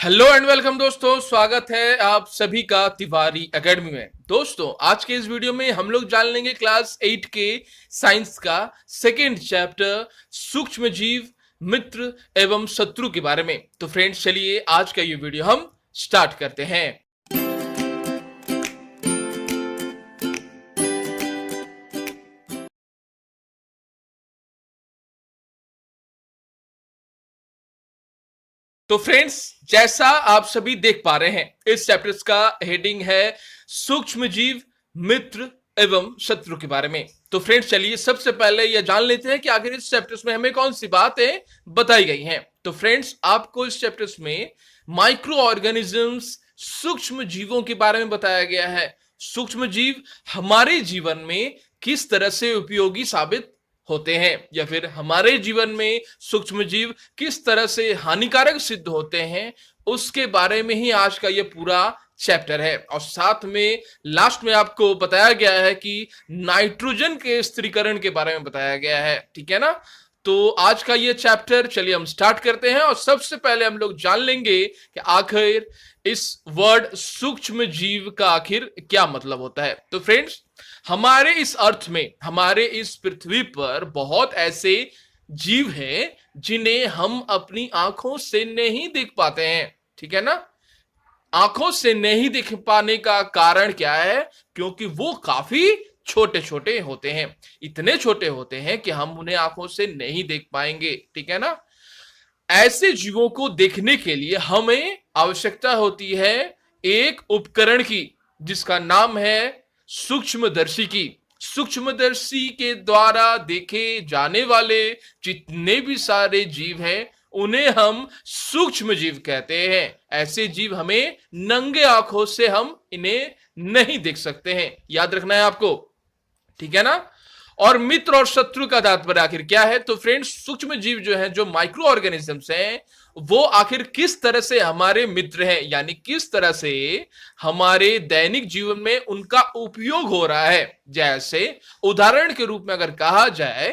Hello and welcome दोस्तों, स्वागत है आप सभी का तिवारी एकेडमी में। दोस्तों, आज के इस वीडियो में हम लोग जान लेंगे क्लास 8 के साइंस का सेकेंड चैप्टर सूक्ष्म जीव, मित्र एवं शत्रु के बारे में। तो फ्रेंड्स, चलिए आज का ये वीडियो हम स्टार्ट करते हैं। तो फ्रेंड्स, जैसा आप सभी देख पा रहे हैं, इस चैप्टर का हेडिंग है सूक्ष्म जीव, मित्र एवं शत्रु के बारे में। तो फ्रेंड्स, चलिए सबसे पहले यह जान लेते हैं कि आखिर इस चैप्टर्स में हमें कौन सी बातें बताई गई हैं। तो फ्रेंड्स, आपको इस चैप्टर्स में माइक्रो ऑर्गेनिजम्स, सूक्ष्म जीवों के बारे में बताया गया है। सूक्ष्म जीव हमारे जीवन में किस तरह से उपयोगी साबित होते हैं, या फिर हमारे जीवन में सूक्ष्म जीव किस तरह से हानिकारक सिद्ध होते हैं, उसके बारे में ही आज का ये पूरा चैप्टर है। और साथ में लास्ट में आपको बताया गया है कि नाइट्रोजन के स्थिरीकरण के बारे में बताया गया है। ठीक है ना। तो आज का ये चैप्टर चलिए हम स्टार्ट करते हैं। और सबसे पहले हम लोग जान लेंगे कि आखिर इस वर्ड सूक्ष्म जीव का आखिर क्या मतलब होता है। तो फ्रेंड्स, हमारे इस अर्थ में, हमारे इस पृथ्वी पर बहुत ऐसे जीव हैं जिन्हें हम अपनी आंखों से नहीं देख पाते हैं। ठीक है ना। आंखों से नहीं देख पाने का कारण क्या है? क्योंकि वो काफी छोटे छोटे होते हैं। इतने छोटे होते हैं कि हम उन्हें आंखों से नहीं देख पाएंगे। ठीक है ना। ऐसे जीवों को देखने के लिए हमें आवश्यकता होती है एक उपकरण की, जिसका नाम है सूक्ष्मदर्शी की। सूक्ष्मदर्शी के द्वारा देखे जाने वाले जितने भी सारे जीव हैं, उन्हें हम सूक्ष्म जीव कहते हैं। ऐसे जीव हमें नंगे आंखों से हम इन्हें नहीं देख सकते हैं, याद रखना है आपको। ठीक है ना। और मित्र और शत्रु का तात्पर्य आखिर क्या है? तो फ्रेंड्स, सूक्ष्म जीव जो है, जो माइक्रो ऑर्गेनिजम्स हैं, वो आखिर किस तरह से हमारे मित्र हैं, यानी किस तरह से हमारे दैनिक जीवन में उनका उपयोग हो रहा है। जैसे उदाहरण के रूप में अगर कहा जाए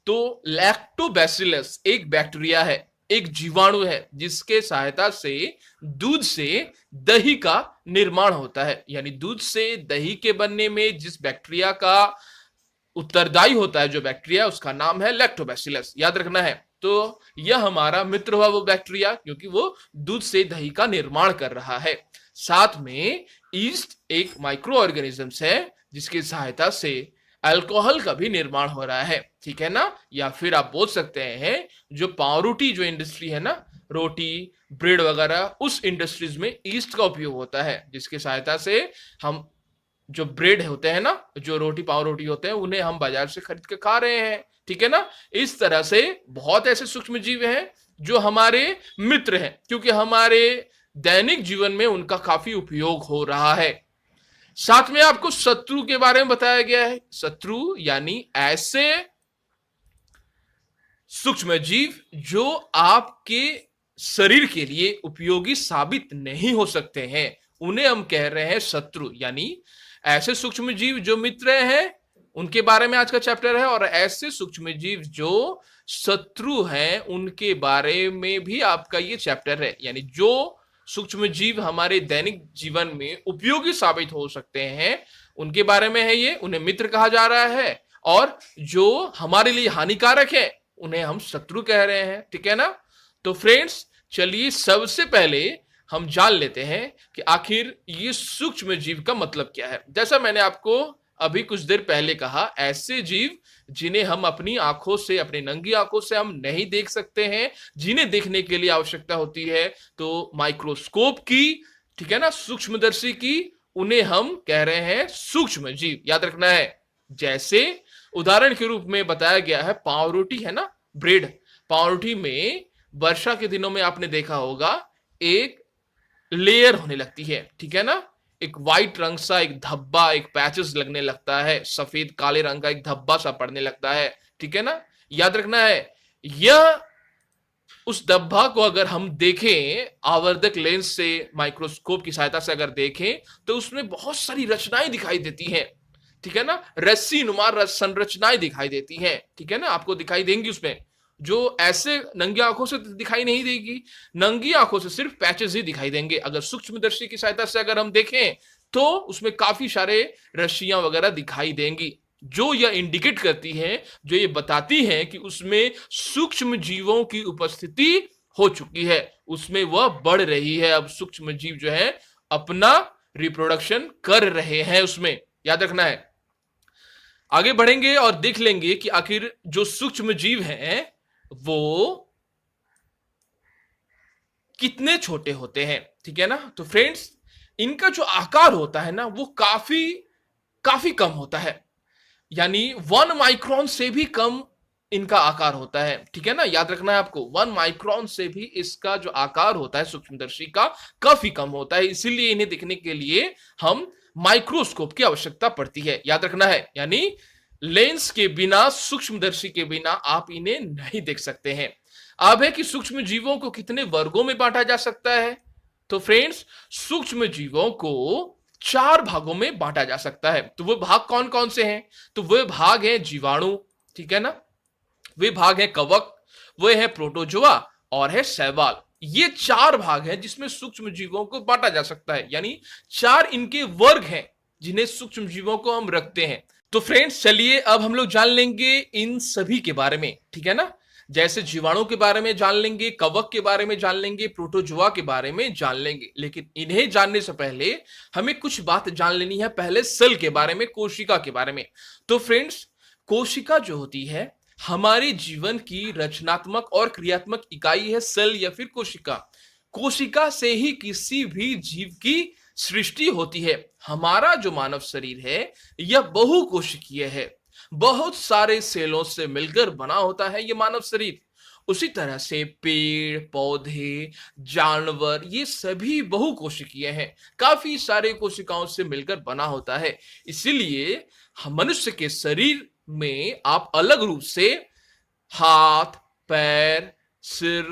तो लैक्टोबैसिलस एक बैक्टीरिया है, एक जीवाणु है, जिसके सहायता से दूध से दही का निर्माण होता है। यानी दूध से दही के बनने में जिस बैक्टीरिया का उत्तरदायी होता है, जो बैक्टीरिया, उसका नाम है लैक्टोबैसिलस, याद रखना है। तो यह हमारा मित्र हुआ वो बैक्टीरिया, क्योंकि वो दूध से दही का निर्माण कर रहा है। साथ में ईस्ट एक माइक्रो ऑर्गेनिजम्स है, जिसकी सहायता से अल्कोहल का भी निर्माण हो रहा है। ठीक है ना। या फिर आप बोल सकते हैं जो पावरोटी जो इंडस्ट्री है ना, रोटी ब्रेड वगैरह, उस इंडस्ट्रीज में ईस्ट का उपयोग होता है, जिसकी सहायता से हम जो ब्रेड होते हैं ना, जो रोटी पाव रोटी होते हैं, उन्हें हम बाजार से खरीद के खा रहे हैं। ठीक है ना। इस तरह से बहुत ऐसे सूक्ष्म जीव हैं जो हमारे मित्र हैं, क्योंकि हमारे दैनिक जीवन में उनका काफी उपयोग हो रहा है। साथ में आपको शत्रु के बारे में बताया गया है। शत्रु यानी ऐसे सूक्ष्म जीव जो आपके शरीर के लिए उपयोगी साबित नहीं हो सकते हैं, उन्हें हम कह रहे हैं शत्रु। यानी ऐसे सूक्ष्म जीव जो मित्र हैं, उनके बारे में आज का चैप्टर है। और ऐसे सूक्ष्म जीव जो शत्रु हैं, उनके बारे में भी आपका ये चैप्टर है। यानी जो सूक्ष्म जीव हमारे दैनिक जीवन में उपयोगी साबित हो सकते हैं, उनके बारे में है ये, उन्हें मित्र कहा जा रहा है। और जो हमारे लिए हानिकारक है, उन्हें हम शत्रु कह रहे हैं। ठीक है ना। तो फ्रेंड्स, चलिए सबसे पहले हम जान लेते हैं कि आखिर ये सूक्ष्म जीव का मतलब क्या है। जैसा मैंने आपको अभी कुछ देर पहले कहा, ऐसे जीव जिन्हें हम अपनी आंखों से, अपनी नंगी आंखों से हम नहीं देख सकते हैं, जिन्हें देखने के लिए आवश्यकता होती है तो माइक्रोस्कोप की, ठीक है ना, सूक्ष्मदर्शी की, उन्हें हम कह रहे हैं सूक्ष्म जीव, याद रखना है। जैसे उदाहरण के रूप में बताया गया है, पावरोटी है ना, ब्रेड। पावरोटी में वर्षा के दिनों में आपने देखा होगा एक लेयर होने लगती है। ठीक है ना। एक व्हाइट रंग सा एक धब्बा, एक पैचेस लगने लगता है, सफेद काले रंग का एक धब्बा सा पड़ने लगता है। ठीक है ना। याद रखना है, यह उस धब्बा को अगर हम देखें आवर्धक लेंस से, माइक्रोस्कोप की सहायता से अगर देखें, तो उसमें बहुत सारी रचनाएं दिखाई देती हैं। ठीक है ना। रस्सी नुमा संरचनाएं दिखाई देती हैं। ठीक है ना। आपको दिखाई देंगी उसमें। जो ऐसे नंगी आंखों से दिखाई नहीं देगी, नंगी आंखों से सिर्फ पैचेस ही दिखाई देंगे। अगर सूक्ष्मदर्शी की सहायता से अगर हम देखें तो उसमें काफी सारे रस्सियां वगैरह दिखाई देंगी, जो यह इंडिकेट करती है, जो ये बताती है कि उसमें सूक्ष्म जीवों की उपस्थिति हो चुकी है, उसमें वह बढ़ रही है। अब सूक्ष्म जीव जो है अपना रिप्रोडक्शन कर रहे हैं, उसमें याद रखना है। आगे बढ़ेंगे और देख लेंगे कि आखिर जो सूक्ष्म जीव हैं वो कितने छोटे होते हैं, ठीक है ना। तो फ्रेंड्स, इनका जो आकार होता है ना वो काफी काफी कम होता है, यानी 1 माइक्रोन से भी कम इनका आकार होता है, ठीक है ना। याद रखना है आपको, 1 माइक्रोन से भी इसका जो आकार होता है सूक्ष्मदर्शी का काफी कम होता है। इसीलिए इन्हें देखने के लिए हम माइक्रोस्कोप की आवश्यकता पड़ती है, याद रखना है। यानी लेंस के बिना, सूक्ष्मदर्शी के बिना आप इन्हें नहीं देख सकते हैं। अब है कि सूक्ष्म जीवों को कितने वर्गों में बांटा जा सकता है। तो फ्रेंड्स, सूक्ष्म जीवों को 4 भागों में बांटा जा सकता है। तो वो भाग कौन कौन से हैं? तो वे भाग हैं जीवाणु, ठीक है ना, वे भाग है कवक, वे है प्रोटोजोआ और है शैवाल। ये 4 भाग हैं जिसमें सूक्ष्म जीवों को बांटा जा सकता है, यानी 4 इनके वर्ग हैं जिन्हें सूक्ष्म जीवों को हम रखते हैं। तो फ्रेंड्स, चलिए अब हम लोग जान लेंगे इन सभी के बारे में, ठीक है ना। जैसे जीवाणु के बारे में जान लेंगे, कवक के बारे में जान लेंगे, प्रोटोजोआ के बारे में जान लेंगे। लेकिन इन्हें जानने से पहले हमें कुछ बात जान लेनी है पहले सेल के बारे में, कोशिका के बारे में। तो फ्रेंड्स, कोशिका जो होती है हमारे जीवन की रचनात्मक और क्रियात्मक इकाई है सेल या फिर कोशिका। कोशिका से ही किसी भी जीव की सृष्टि होती है। हमारा जो मानव शरीर है यह बहुकोशिकीय है, बहुत सारे सेलों से मिलकर बना होता है ये मानव शरीर। उसी तरह से पेड़ पौधे, जानवर, ये सभी बहुकोशिकीय हैं, काफी सारे कोशिकाओं से मिलकर बना होता है। इसीलिए मनुष्य के शरीर में आप अलग रूप से हाथ, पैर, सिर,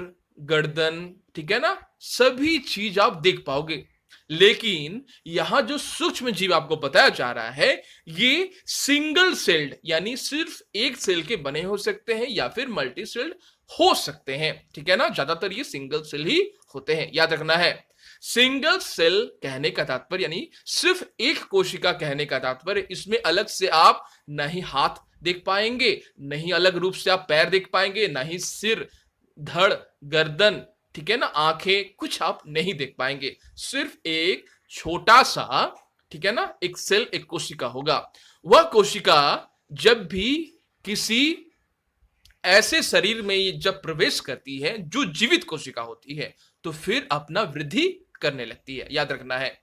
गर्दन, ठीक है ना, सभी चीज आप देख पाओगे। लेकिन यहां जो सूक्ष्म जीव आपको बताया जा रहा है ये सिंगल सेल्ड, यानी सिर्फ एक सेल के बने हो सकते हैं या फिर मल्टी सेल्ड हो सकते हैं, ठीक है ना। ज्यादातर ये सिंगल सेल ही होते हैं, याद रखना है। सिंगल सेल कहने का तात्पर्य यानी सिर्फ एक कोशिका कहने का तात्पर्य, इसमें अलग से आप नहीं हाथ देख पाएंगे, नहीं अलग रूप से आप पैर देख पाएंगे, नहीं सिर, धड़, गर्दन, ठीक है ना, आंखें, कुछ आप नहीं देख पाएंगे। सिर्फ एक छोटा सा, ठीक है ना, एक सेल, एक कोशिका होगा। वह कोशिका जब भी किसी ऐसे शरीर में ये जब प्रवेश करती है जो जीवित कोशिका होती है तो फिर अपना वृद्धि करने लगती है, याद रखना है।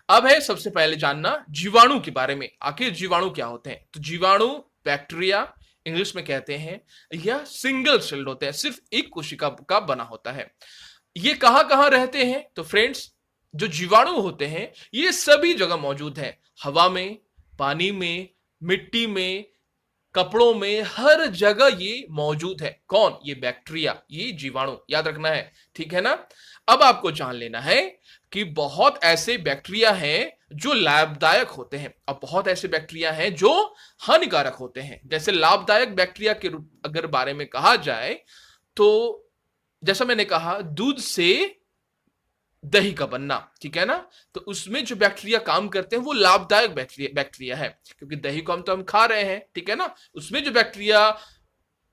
अब है सबसे पहले जानना जीवाणु के बारे में। आखिर जीवाणु क्या होते हैं? तो जीवाणु बैक्टीरिया इंग्लिश में कहते हैं, यह सिंगल सेल्ड होते हैं, सिर्फ एक कोशिका का बना होता है। ये कहां कहां रहते हैं? तो फ्रेंड्स, जो जीवाणु होते हैं ये सभी जगह मौजूद हैं, हवा में, पानी में, मिट्टी में, कपड़ों में, हर जगह ये मौजूद है। कौन? ये बैक्टीरिया, ये जीवाणु, याद रखना है, ठीक है ना। अब आपको जान लेना है कि बहुत ऐसे बैक्टीरिया हैं जो लाभदायक होते हैं और बहुत ऐसे बैक्टीरिया हैं जो हानिकारक होते हैं। जैसे लाभदायक बैक्टीरिया के अगर बारे में कहा जाए तो जैसा मैंने कहा, दूध से दही का बनना, ठीक है ना, तो उसमें जो बैक्टीरिया काम करते हैं वो लाभदायक बैक्टीरिया है, क्योंकि दही को हम खा रहे हैं, ठीक है ना। उसमें जो बैक्टीरिया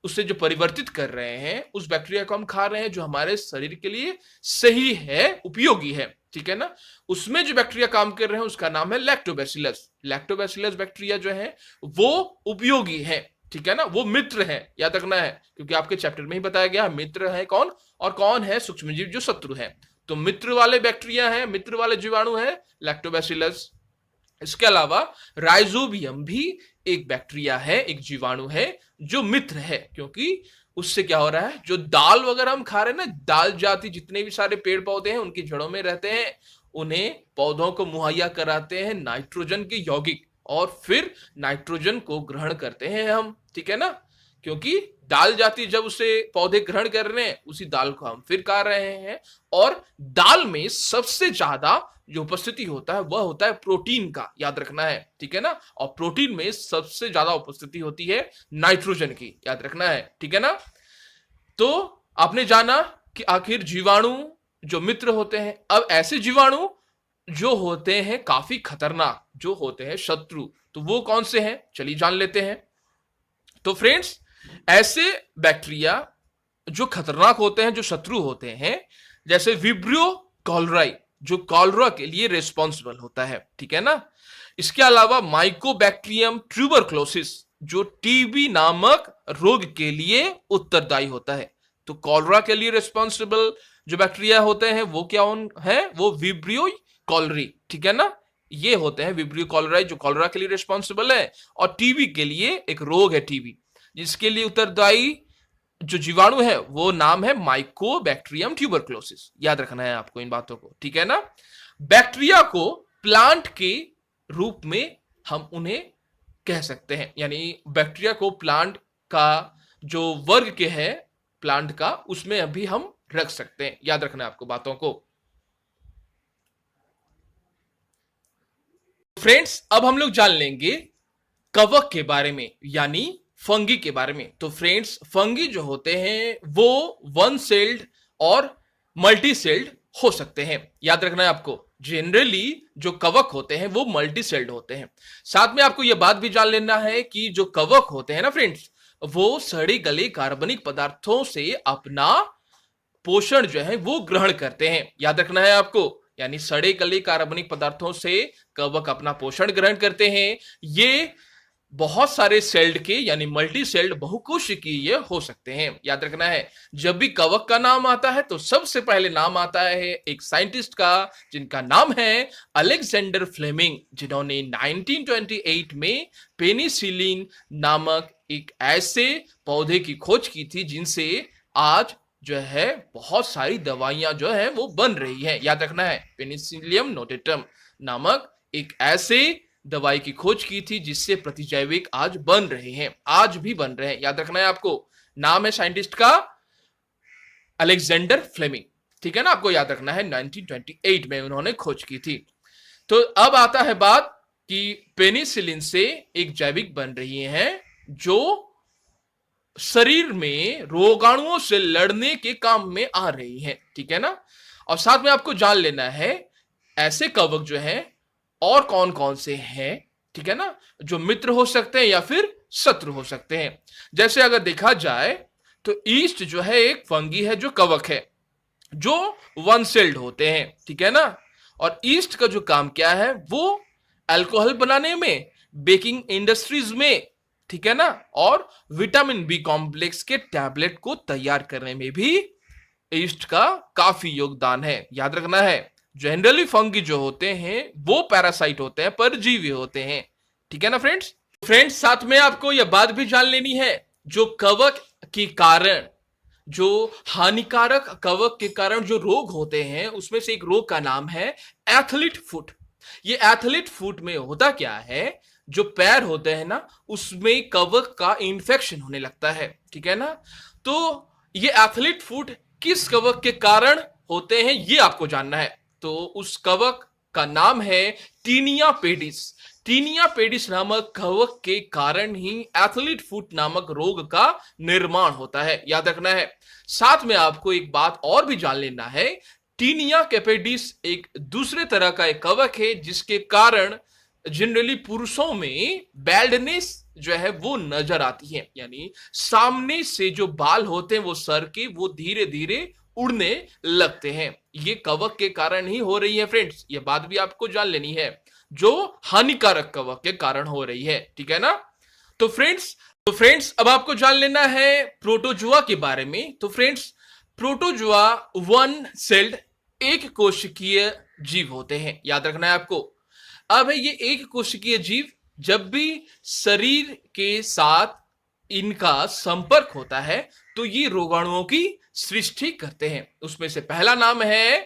उसे जो परिवर्तित कर रहे हैं उस बैक्टीरिया को हम खा रहे हैं जो हमारे शरीर के लिए सही है, उपयोगी है, ठीक है ना। उसमें जो बैक्टीरिया काम कर रहे हैं उसका नाम है लैक्टोबैसिलस। लैक्टोबैसिलस बैक्टीरिया जो है वो उपयोगी है, ठीक है ना, वो मित्र है, याद रखना है, क्योंकि आपके चैप्टर में ही बताया गया मित्र है कौन और कौन है सूक्ष्मजीव जो शत्रु है। तो मित्र वाले बैक्टीरिया है, मित्र वाले जीवाणु है लैक्टोबैसिलस। इसके अलावा राइजोबियम भी एक बैक्टीरिया है, एक जीवाणु है जो मित्र है, क्योंकि उससे क्या हो रहा है, जो दाल वगैरह हम खा रहे हैं ना, दाल जाति जितने भी सारे पेड़ पौधे हैं उनकी जड़ों में रहते हैं, उन्हें पौधों को मुहैया कराते हैं नाइट्रोजन के यौगिक और फिर नाइट्रोजन को ग्रहण करते हैं हम, ठीक है ना। क्योंकि दाल जाति जब उसे पौधे ग्रहण कर रहे हैं उसी दाल को हम फिर खा रहे हैं, और दाल में सबसे ज्यादा जो उपस्थिति होता है वह होता है प्रोटीन का, याद रखना है, ठीक है ना। और प्रोटीन में सबसे ज्यादा उपस्थिति होती है नाइट्रोजन की, याद रखना है, ठीक है ना। तो आपने जाना कि आखिर जीवाणु जो मित्र होते हैं, अब ऐसे जीवाणु जो होते हैं काफी खतरनाक, जो होते हैं शत्रु, तो वो कौन से हैं, चलिए जान लेते हैं। तो फ्रेंड्स, ऐसे बैक्टीरिया जो खतरनाक होते हैं, जो शत्रु होते हैं, जैसे विब्रियो कॉलराई, जो कॉलरा के लिए रिस्पॉन्सिबल होता है, ठीक है ना। इसके अलावा माइकोबैक्टीरियम ट्यूबरक्लोसिस, जो टीबी नामक रोग के लिए उत्तरदायी होता है। तो कॉलरा के लिए रिस्पॉन्सिबल जो बैक्टीरिया होते हैं वो क्या है, वो विब्रियो कॉलरी, ठीक है ना। ये होते हैं विब्रियो कॉलराई, जो कॉलरा के लिए रिस्पॉन्सिबल है, और टीबी के लिए एक रोग है टीबी, जिसके लिए उत्तरदायी जो जीवाणु है वो नाम है माइकोबैक्टीरियम ट्यूबरक्लोसिस। याद रखना है आपको इन बातों को, ठीक है ना। बैक्टीरिया को प्लांट के रूप में हम उन्हें कह सकते हैं, यानी बैक्टीरिया को प्लांट का जो वर्ग के है प्लांट का, उसमें अभी हम रख सकते हैं। याद रखना है आपको बातों को। फ्रेंड्स, अब हम लोग जान लेंगे कवक के बारे में, यानी फंगी के बारे में। तो फ्रेंड्स, फंगी जो होते हैं वो वन सेल्ड और मल्टी सेल्ड हो सकते हैं। याद रखना है आपको, जनरली जो कवक होते हैं वो मल्टी सेल्ड होते हैं। साथ में आपको यह बात भी जान लेना है कि जो कवक होते हैं ना फ्रेंड्स, वो सड़े गले कार्बनिक पदार्थों से अपना पोषण जो है वो ग्रहण करते हैं। याद रखना है आपको, यानी सड़े गले कार्बनिक पदार्थों से कवक अपना पोषण ग्रहण करते हैं। ये बहुत सारे सेल्ड के, यानी मल्टी सेल्ड बहुकोशिकीय हो सकते हैं। याद रखना है, जब भी कवक का नाम आता है तो सबसे पहले नाम आता है एक साइंटिस्ट का, जिनका नाम है अलेक्जेंडर फ्लेमिंग, जिन्होंने 1928 में पेनिसिलिन नामक एक ऐसे पौधे की खोज की थी जिनसे आज जो है बहुत सारी दवाइयां जो है वो बन रही है। याद रखना है, पेनिसिलियम नोटेटम नामक एक ऐसे दवाई की खोज की थी जिससे प्रतिजैविक आज बन रहे हैं, आज भी बन रहे हैं। याद रखना है आपको, नाम है साइंटिस्ट का अलेक्जेंडर फ्लेमिंग, ठीक है ना। आपको याद रखना है 1928 में उन्होंने खोज की थी। तो अब आता है बात कि पेनिसिलिन से एक जैविक बन रही है जो शरीर में रोगाणुओं से लड़ने के काम में आ रही है, ठीक है ना। और साथ में आपको जान लेना है ऐसे कवक जो है और कौन कौन से हैं, ठीक है ना, जो मित्र हो सकते हैं या फिर शत्रु हो सकते हैं। जैसे अगर देखा जाए तो ईस्ट जो है एक फंगी है जो कवक है, जो वन सेल्ड होते हैं, ठीक है ना। और ईस्ट का जो काम क्या है, वो अल्कोहल बनाने में, बेकिंग इंडस्ट्रीज में, ठीक है ना, और विटामिन बी कॉम्प्लेक्स के टैबलेट को तैयार करने में भी ईस्ट का काफी योगदान है। याद रखना है, जनरली फंगी जो होते हैं वो पैरासाइट होते हैं, परजीवी होते हैं, ठीक है ना फ्रेंड्स। फ्रेंड्स, साथ में आपको यह बात भी जान लेनी है, जो कवक के कारण, जो हानिकारक कवक के कारण जो रोग होते हैं, उसमें से एक रोग का नाम है एथलीट फुट। ये एथलीट फुट में होता क्या है, जो पैर होते हैं ना, उसमें कवक का इंफेक्शन होने लगता है, ठीक है ना। तो ये एथलीट फुट किस कवक के कारण होते हैं ये आपको जानना है। तो उस कवक का नाम है टीनिया पेडिस। टीनिया पेडिस नामक कवक के कारण ही एथलीट फुट नामक रोग का निर्माण होता है। याद रखना है। साथ में आपको एक बात और भी जान लेना है, टीनिया पेडिस एक दूसरे तरह का एक कवक है जिसके कारण जनरली पुरुषों में बैल्डनेस जो है वो नजर आती है, यानी सामने से जो बाल होते हैं वो सर के, वो धीरे धीरे उड़ने लगते हैं। ये कवक के कारण ही हो रही है फ्रेंड्स, ये बात भी आपको जान लेनी है, जो हानिकारक कवक के कारण हो रही है, ठीक है ना। तो फ्रेंड्स अब आपको जान लेना है प्रोटोजुआ के बारे में। तो फ्रेंड्स, प्रोटोजुआ वन सेल्ड एक कोशिकीय जीव होते हैं। याद रखना है आपको। अब है ये एक कोशिकीय जीव, जब भी शरीर के साथ इनका संपर्क होता है तो ये रोगाणुओं की सृष्टि करते हैं। उसमें से पहला नाम है,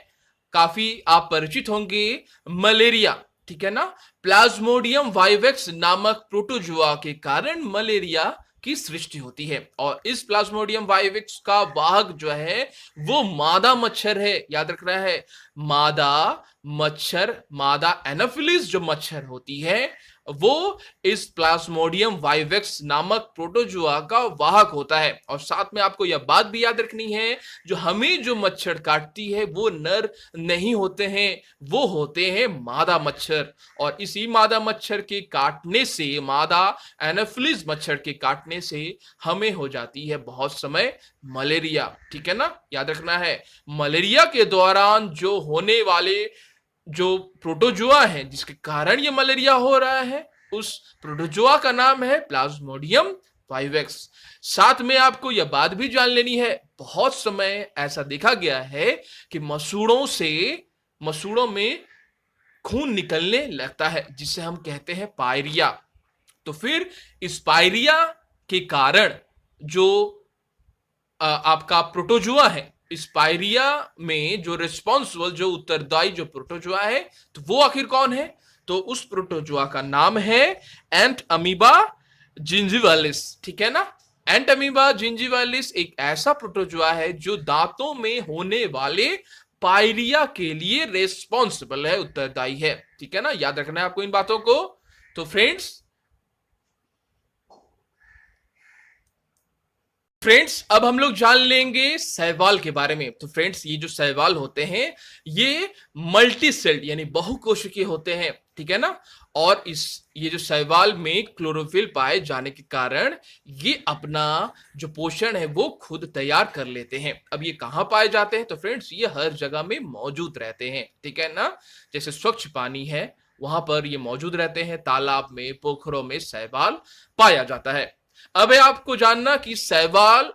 काफी आप परिचित होंगे, मलेरिया, ठीक है ना। प्लाज्मोडियम वाइवेक्स नामक प्रोटोजुआ के कारण मलेरिया की सृष्टि होती है, और इस प्लाज्मोडियम वाइवेक्स का वाहक जो है वो मादा मच्छर है। याद रखना है, मादा मच्छर, मादा एनाफिलिस जो मच्छर होती है वो इस प्लाज्मोडियम वाइवेक्स नामक प्रोटोजुआ का वाहक होता है। और साथ में आपको यह बात भी याद रखनी है, जो हमें जो मच्छर काटती है वो नर नहीं होते हैं, वो होते हैं मादा मच्छर। और इसी मादा मच्छर के काटने से, मादा एनाफिलिस मच्छर के काटने से हमें हो जाती है बहुत समय मलेरिया। ठीक है ना, याद रखना है। मलेरिया के दौरान जो होने वाले जो प्रोटोजुआ है जिसके कारण ये मलेरिया हो रहा है, उस प्रोटोजुआ का नाम है प्लाज्मोडियम वाइवेक्स। साथ में आपको यह बात भी जान लेनी है, बहुत समय ऐसा देखा गया है कि मसूड़ों में खून निकलने लगता है, जिसे हम कहते हैं पायरिया। तो फिर इस पायरिया के कारण जो आपका प्रोटोजुआ है, इस पायरिया में जो रिस्पॉन्सिबल, जो उत्तरदायी जो प्रोटोजुआ है, तो वो आखिर कौन है? तो उस प्रोटोजुआ का नाम है एंट अमीबा जिंजिवालिस। ठीक है ना, एंट अमीबा जिंजिवालिस एक ऐसा प्रोटोजुआ है जो दांतों में होने वाले पायरिया के लिए रिस्पॉन्सिबल है, उत्तरदायी है। ठीक है ना, याद रखना है आपको इन बातों को। तो फ्रेंड्स अब हम लोग जान लेंगे शैवाल के बारे में। तो फ्रेंड्स ये जो शैवाल होते हैं ये मल्टी सेल्ड यानी बहुकोशिकीय होते हैं। ठीक है ना, और ये जो शैवाल में क्लोरोफिल पाए जाने के कारण ये अपना जो पोषण है वो खुद तैयार कर लेते हैं। अब ये कहाँ पाए जाते हैं? तो फ्रेंड्स ये हर जगह में मौजूद रहते हैं। ठीक है ना, जैसे स्वच्छ पानी है वहां पर ये मौजूद रहते हैं, तालाब में, पोखरों में शैवाल पाया जाता है। अब है आपको जानना कि शैवाल,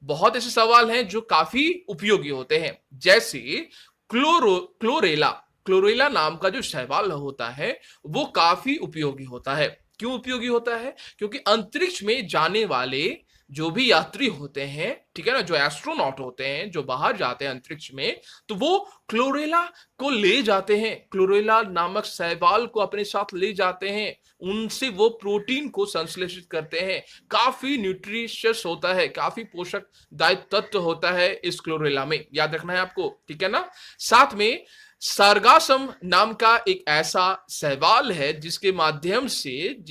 बहुत ऐसे सवाल हैं जो काफी उपयोगी होते हैं, जैसे क्लोरेला नाम का जो शैवाल होता है वो काफी उपयोगी होता है। क्यों उपयोगी होता है? क्योंकि अंतरिक्ष में जाने वाले जो भी यात्री होते हैं, ठीक है ना, जो एस्ट्रोनॉट होते हैं, जो बाहर जाते हैं अंतरिक्ष में, तो वो क्लोरेला को ले जाते हैं, क्लोरेला नामक शैवाल को अपने साथ ले जाते हैं। उनसे वो प्रोटीन को संश्लेषित करते हैं। काफी न्यूट्रिशियस होता है, काफी पोषकदायक तत्व होता है इस क्लोरेला में, याद रखना है आपको। ठीक है ना, साथ में सारगासम नाम का एक ऐसा शैवाल है जिसके माध्यम से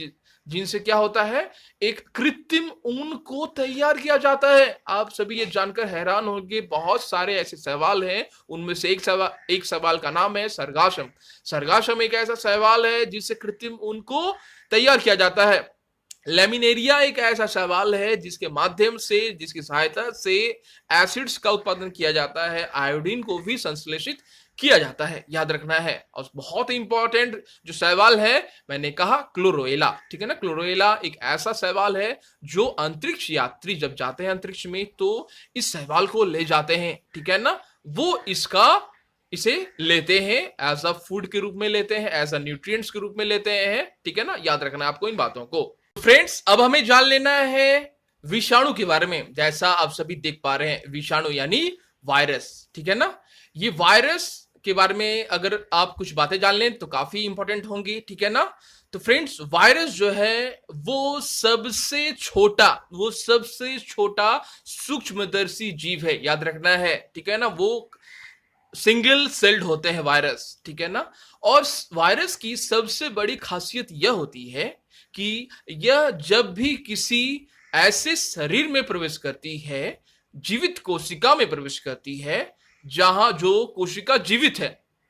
जिनसे क्या होता है, एक कृत्रिम ऊन को तैयार किया जाता है। आप सभी ये जानकर हैरान होंगे, बहुत सारे ऐसे शैवाल हैं, उनमें से एक शैवाल का नाम है सरगासम। सरगासम एक ऐसा शैवाल है जिससे कृत्रिम ऊन को तैयार किया जाता है। लेमिनेरिया एक ऐसा शैवाल है जिसके माध्यम से, जिसकी सहायता से एसिड्स का उत्पादन किया जाता है, आयोडीन को भी संश्लेषित किया जाता है, याद रखना है। और बहुत ही इंपॉर्टेंट जो शैवाल है, मैंने कहा क्लोरोएला। ठीक है ना, क्लोरोएला एक ऐसा शैवाल है जो अंतरिक्ष यात्री जब जाते हैं अंतरिक्ष में तो इस शैवाल को ले जाते हैं। ठीक है ना, वो इसे लेते हैं, एज अ फूड के रूप में लेते हैं, एज अ न्यूट्रिएंट्स के रूप में लेते हैं। ठीक है ना, याद रखना है आपको इन बातों को। फ्रेंड्स अब हमें जान लेना है विषाणु के बारे में। जैसा आप सभी देख पा रहे हैं, विषाणु यानी वायरस। ठीक है ना, ये वायरस के बारे में अगर आप कुछ बातें जान लें तो काफी इंपॉर्टेंट होंगी। ठीक है ना, तो फ्रेंड्स वायरस जो है वो सबसे छोटा सूक्ष्मदर्शी जीव है, याद रखना है। ठीक है ना, वो सिंगल सेल्ड होते हैं वायरस। ठीक है ना, और वायरस की सबसे बड़ी खासियत यह होती है कि यह जब भी किसी ऐसे शरीर में प्रवेश करती है, जीवित कोशिका में प्रवेश करती है, जहां जो कोशिका जीवित है,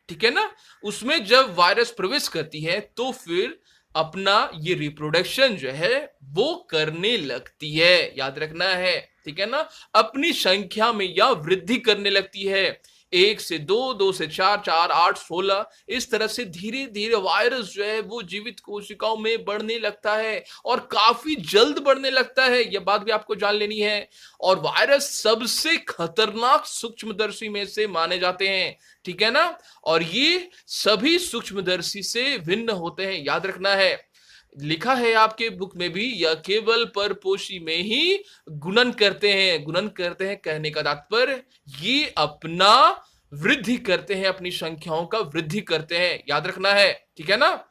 ठीक है ना, उसमें जब वायरस प्रवेश करती है तो फिर अपना ये रिप्रोडक्शन जो है वो करने लगती है, याद रखना है। ठीक है ना, अपनी संख्या में यह वृद्धि करने लगती है, 1 से 2, 2 से 4, 4, 8, 16, इस तरह से धीरे धीरे वायरस जो है वो जीवित कोशिकाओं में बढ़ने लगता है और काफी जल्द बढ़ने लगता है। यह बात भी आपको जान लेनी है। और वायरस सबसे खतरनाक सूक्ष्मदर्शी में से माने जाते हैं। ठीक है ना, और ये सभी सूक्ष्मदर्शी से भिन्न होते हैं, याद रखना है। लिखा है आपके बुक में भी, यह केवल परपोषी में ही गुणन करते हैं कहने का तात्पर्य ये अपना वृद्धि करते हैं, अपनी संख्याओं का वृद्धि करते हैं, याद रखना है। ठीक है ना,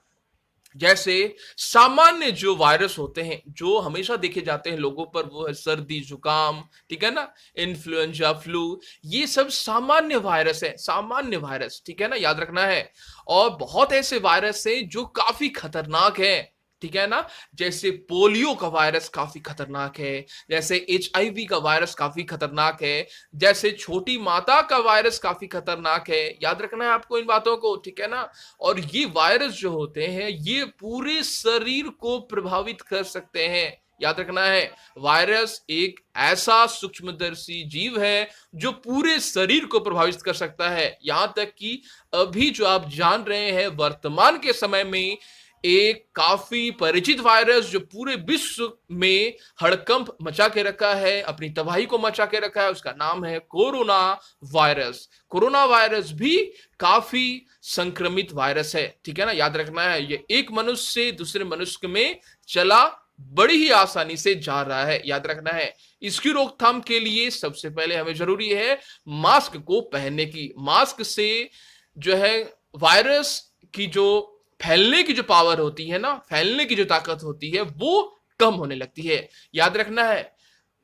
जैसे सामान्य जो वायरस होते हैं जो हमेशा देखे जाते हैं लोगों पर, वो है सर्दी जुकाम, ठीक है ना, इन्फ्लुएंजा, फ्लू, ये सब सामान्य वायरस है, सामान्य वायरस। ठीक है ना, याद रखना है। और बहुत ऐसे वायरस हैं जो काफी खतरनाक हैं, ठीक है ना। जैसे पोलियो का वायरस काफी खतरनाक है, जैसे HIV का वायरस काफी खतरनाक है, जैसे छोटी माता का वायरस काफी खतरनाक है। याद रखना है आपको इन बातों को, ठीक है ना। और ये वायरस जो होते हैं ये पूरे शरीर को प्रभावित कर सकते हैं। याद रखना है, वायरस एक ऐसा सूक्ष्मदर्शी जीव है जो पूरे शरीर को प्रभावित कर सकता है। यहां तक कि अभी जो आप जान रहे हैं वर्तमान के समय में एक काफी परिचित वायरस जो पूरे विश्व में हड़कंप मचा के रखा है, अपनी तबाही को मचा के रखा है, उसका नाम है कोरोना वायरस। कोरोना वायरस भी काफी संक्रमित वायरस है, ठीक है ना। याद रखना है, ये एक मनुष्य से दूसरे मनुष्य में चला बड़ी ही आसानी से जा रहा है। याद रखना है, इसकी रोकथाम के लिए सबसे पहले हमें जरूरी है मास्क को पहनने की। मास्क से जो है वायरस की जो फैलने की जो पावर होती है ना, फैलने की जो ताकत होती है वो कम होने लगती है। याद रखना है,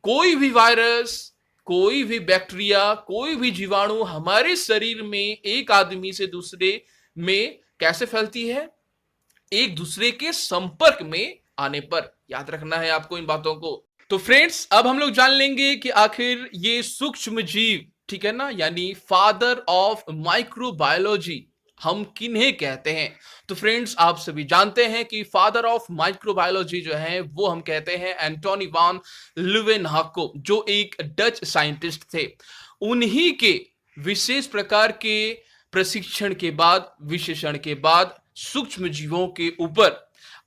कोई भी वायरस, कोई भी बैक्टीरिया, कोई भी जीवाणु हमारे शरीर में एक आदमी से दूसरे में कैसे फैलती है? एक दूसरे के संपर्क में आने पर। याद रखना है आपको इन बातों को। तो फ्रेंड्स, अब हम लोग जान लेंगे कि आखिर ये सूक्ष्म जीव, ठीक है ना, यानी फादर ऑफ माइक्रोबायोलॉजी हम किन्हें कहते हैं? तो फ्रेंड्स, आप सभी जानते हैं कि फादर ऑफ माइक्रोबायोलॉजी जो है वो हम कहते हैं एंटोनी वान ल्यूवेनहॉक को, जो एक डच साइंटिस्ट थे। उन्हीं के विशेष प्रकार के प्रशिक्षण के बाद, विशेषण के बाद सूक्ष्म जीवों के ऊपर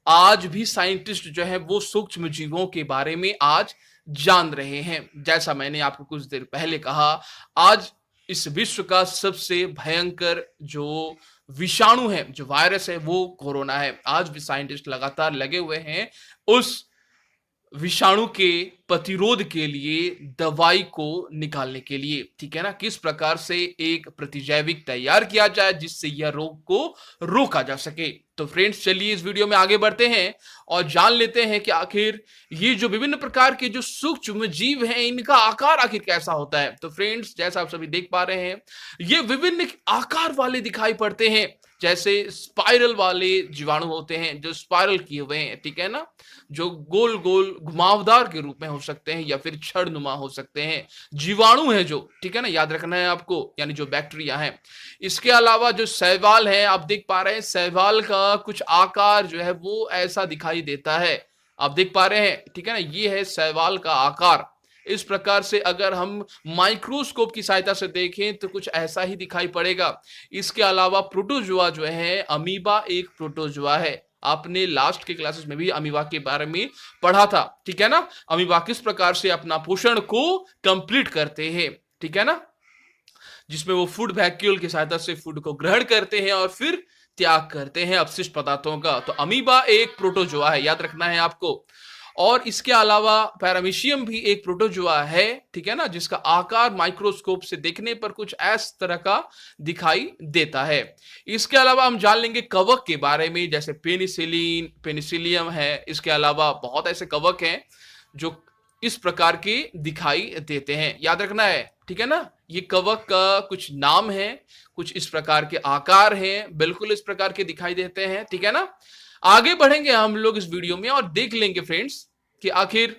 आज भी साइंटिस्ट जो है वो सूक्ष्म जीवों के बारे में आज जान रहे हैं। जैसा मैंने आपको कुछ देर पहले कहा, आज इस विश्व का सबसे भयंकर जो विषाणु है, जो वायरस है, वो कोरोना है। आज भी साइंटिस्ट लगातार लगे हुए हैं उस विषाणु के प्रतिरोध के लिए दवाई को निकालने के लिए, ठीक है ना। किस प्रकार से एक प्रतिजैविक तैयार किया जाए जिससे यह रोग को रोका जा सके। तो फ्रेंड्स, चलिए इस वीडियो में आगे बढ़ते हैं और जान लेते हैं कि आखिर ये जो विभिन्न प्रकार के जो सूक्ष्म जीव हैं इनका आकार आखिर कैसा होता है। तो फ्रेंड्स, जैसा आप सभी देख पा रहे हैं, ये विभिन्न आकार वाले दिखाई पड़ते हैं। जैसे स्पाइरल वाले जीवाणु होते हैं जो स्पाइरल किए हुए हैं, ठीक है ना, जो गोल गोल घुमावदार के रूप में हो सकते हैं या फिर छड़नुमा हो सकते हैं। जीवाणु है जो, ठीक है ना, याद रखना है आपको, यानी जो बैक्टीरिया है। इसके अलावा जो शैवाल है, आप देख पा रहे हैं शैवाल का कुछ आकार जो है वो ऐसा दिखाई देता है, आप देख पा रहे हैं, ठीक है ना। ये है शैवाल का आकार। इस प्रकार से अगर हम माइक्रोस्कोप की सहायता से देखें तो कुछ ऐसा ही दिखाई पड़ेगा। इसके अलावा प्रोटोजुआ जो है, अमीबा एक प्रोटोजुआ है। आपने लास्ट के क्लासेस में भी अमीबा के बारे में पढ़ा था, ठीक है ना। अमीबा किस प्रकार से अपना पोषण को कंप्लीट करते हैं, ठीक है ना, जिसमें वो फूड वैक्यूल की सहायता से फूड को ग्रहण करते हैं और फिर त्याग करते हैं अपशिष्ट पदार्थों का। तो अमीबा एक प्रोटोजुआ है, याद रखना है आपको। और इसके अलावा पैरामीशियम भी एक प्रोटोजुआ है, ठीक है ना, जिसका आकार माइक्रोस्कोप से देखने पर कुछ इस तरह का दिखाई देता है। इसके अलावा हम जान लेंगे कवक के बारे में, जैसे पेनिसिलिन, पेनिसिलियम है। इसके अलावा बहुत ऐसे कवक हैं जो इस प्रकार के दिखाई देते हैं, याद रखना है, ठीक है ना। ये कवक का कुछ नाम है, कुछ इस प्रकार के आकार हैं, बिल्कुल इस प्रकार के दिखाई देते हैं, ठीक है ना। आगे बढ़ेंगे हम लोग इस वीडियो में और देख लेंगे फ्रेंड्स कि आखिर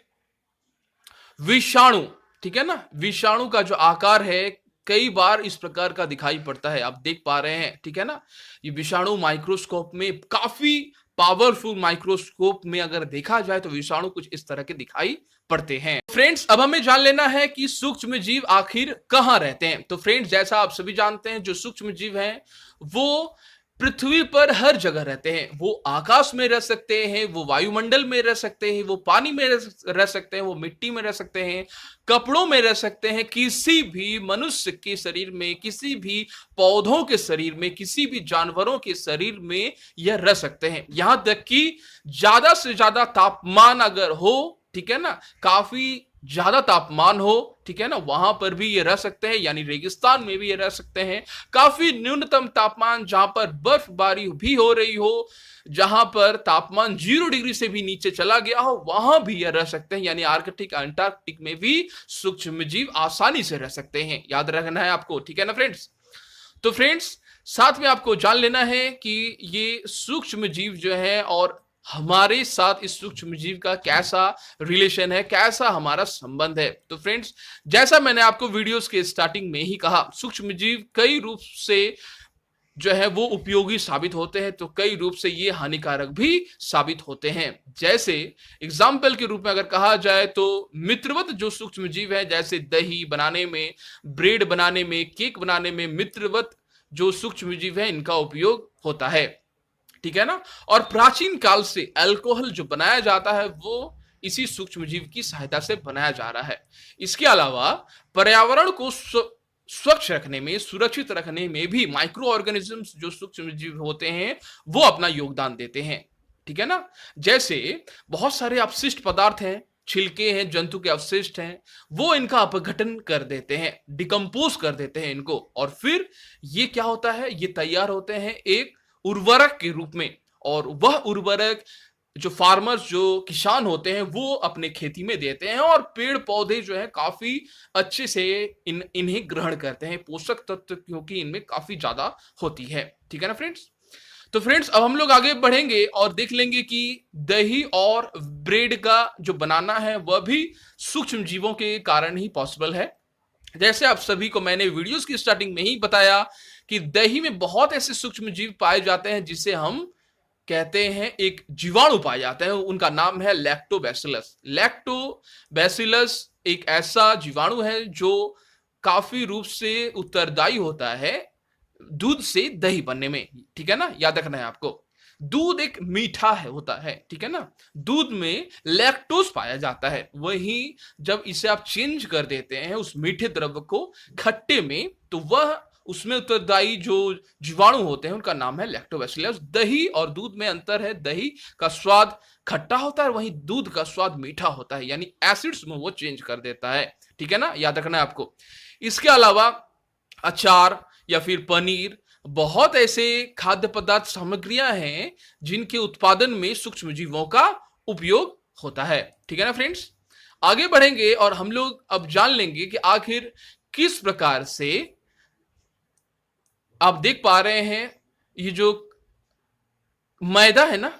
विषाणु, ठीक है ना, विषाणु का जो आकार है कई बार इस प्रकार का दिखाई पड़ता है, आप देख पा रहे हैं, ठीक है ना। ये विषाणु माइक्रोस्कोप में, काफी पावरफुल माइक्रोस्कोप में अगर देखा जाए तो विषाणु कुछ इस तरह के दिखाई पड़ते हैं। फ्रेंड्स, अब हमें जान लेना है कि सूक्ष्म जीव आखिर कहां रहते हैं। तो फ्रेंड्स, जैसा आप सभी जानते हैं, जो सूक्ष्म जीव हैं वो पृथ्वी पर हर जगह रहते हैं। वो आकाश में रह सकते हैं, वो वायुमंडल में रह सकते हैं, वो पानी में रह सकते हैं, वो मिट्टी में रह सकते हैं, कपड़ों में रह सकते हैं, किसी भी मनुष्य के शरीर में, किसी भी पौधों के शरीर में, किसी भी जानवरों के शरीर में यह रह सकते हैं। यहां तक कि ज्यादा से ज्यादा तापमान अगर हो, ठीक है ना, काफी ज्यादा तापमान हो, ठीक है ना, वहां पर भी ये रह सकते हैं, यानी रेगिस्तान में भी ये रह सकते हैं। काफी न्यूनतम तापमान जहां पर बर्फबारी भी हो रही हो, जहां पर तापमान 0 डिग्री से भी नीचे चला गया हो, वहां भी ये रह सकते हैं, यानी आर्कटिक, अंटार्कटिक में भी सूक्ष्म जीव आसानी से रह सकते हैं। याद रखना है आपको, ठीक है ना फ्रेंड्स। तो फ्रेंड्स, साथ में आपको जान लेना है कि ये सूक्ष्म जीव जो है और हमारे साथ इस सूक्ष्म जीव का कैसा रिलेशन है, कैसा हमारा संबंध है। तो फ्रेंड्स, जैसा मैंने आपको वीडियोस के स्टार्टिंग में ही कहा, सूक्ष्म जीव कई रूप से जो है वो उपयोगी साबित होते हैं, तो कई रूप से ये हानिकारक भी साबित होते हैं। जैसे एग्जाम्पल के रूप में अगर कहा जाए तो मित्रवत जो सूक्ष्म जीव है, जैसे दही बनाने में, ब्रेड बनाने में, केक बनाने में मित्रवत जो सूक्ष्म जीव है इनका उपयोग होता है, ठीक है ना। और प्राचीन काल से अल्कोहल जो बनाया जाता है वो इसी सूक्ष्म जीव की सहायता से बनाया जा रहा है। इसके अलावा पर्यावरण को स्वच्छ रखने में, सुरक्षित रखने में भी माइक्रो ऑर्गेनिजम्स जो सूक्ष्म जीव होते हैं वो अपना योगदान देते हैं, ठीक है ना। जैसे बहुत सारे अपशिष्ट पदार्थ हैं, छिलके हैं, जंतु के अवशिष्ट हैं, वो इनका अपघटन कर देते हैं, डिकम्पोज कर देते हैं इनको, और फिर ये क्या होता है, ये तैयार होते हैं एक उर्वरक के रूप में। और वह उर्वरक जो फार्मर्स, जो किसान होते हैं, वो अपने खेती में देते हैं, और पेड़ पौधे जो है काफी अच्छे से इन्हें ग्रहण करते हैं, पोषक तत्व क्योंकि इनमें काफी ज्यादा होती है, ठीक है ना फ्रेंड्स। तो फ्रेंड्स, अब हम लोग आगे बढ़ेंगे और देख लेंगे कि दही और ब्रेड का जो बनाना है वह भी सूक्ष्म जीवों के कारण ही पॉसिबल है। जैसे आप सभी को मैंने वीडियोस की स्टार्टिंग में ही बताया कि दही में बहुत ऐसे सूक्ष्म जीव पाए जाते हैं जिसे हम कहते हैं, एक जीवाणु पाए जाते हैं, उनका नाम है लैक्टोबैसिलस। लैक्टोबैसिलस एक ऐसा जीवाणु है जो काफी रूप से उत्तरदायी होता है दूध से दही बनने में, ठीक है ना। याद रखना है आपको, दूध एक मीठा है होता है, ठीक है ना। दूध में लैक्टोज पाया जाता है, वही जब इसे आप चेंज कर देते हैं उस मीठे द्रव्य को खट्टे में, तो वह उसमें उत्तरदायी जो जीवाणु होते हैं उनका नाम है लैक्टोबैसिलस। दही और दूध में अंतर है, दही का स्वाद खट्टा होता है, वहीं दूध का स्वाद मीठा होता है, यानी एसिड्स में वो चेंज कर देता है, ठीक है ना। याद रखना है आपको। इसके अलावा अचार या फिर पनीर, बहुत ऐसे खाद्य पदार्थ सामग्रियां हैं जिनके उत्पादन में सूक्ष्म जीवों का उपयोग होता है, ठीक है ना फ्रेंड्स। आगे बढ़ेंगे और हम लोग अब जान लेंगे कि आखिर किस प्रकार से, आप देख पा रहे हैं ये जो मैदा है ना,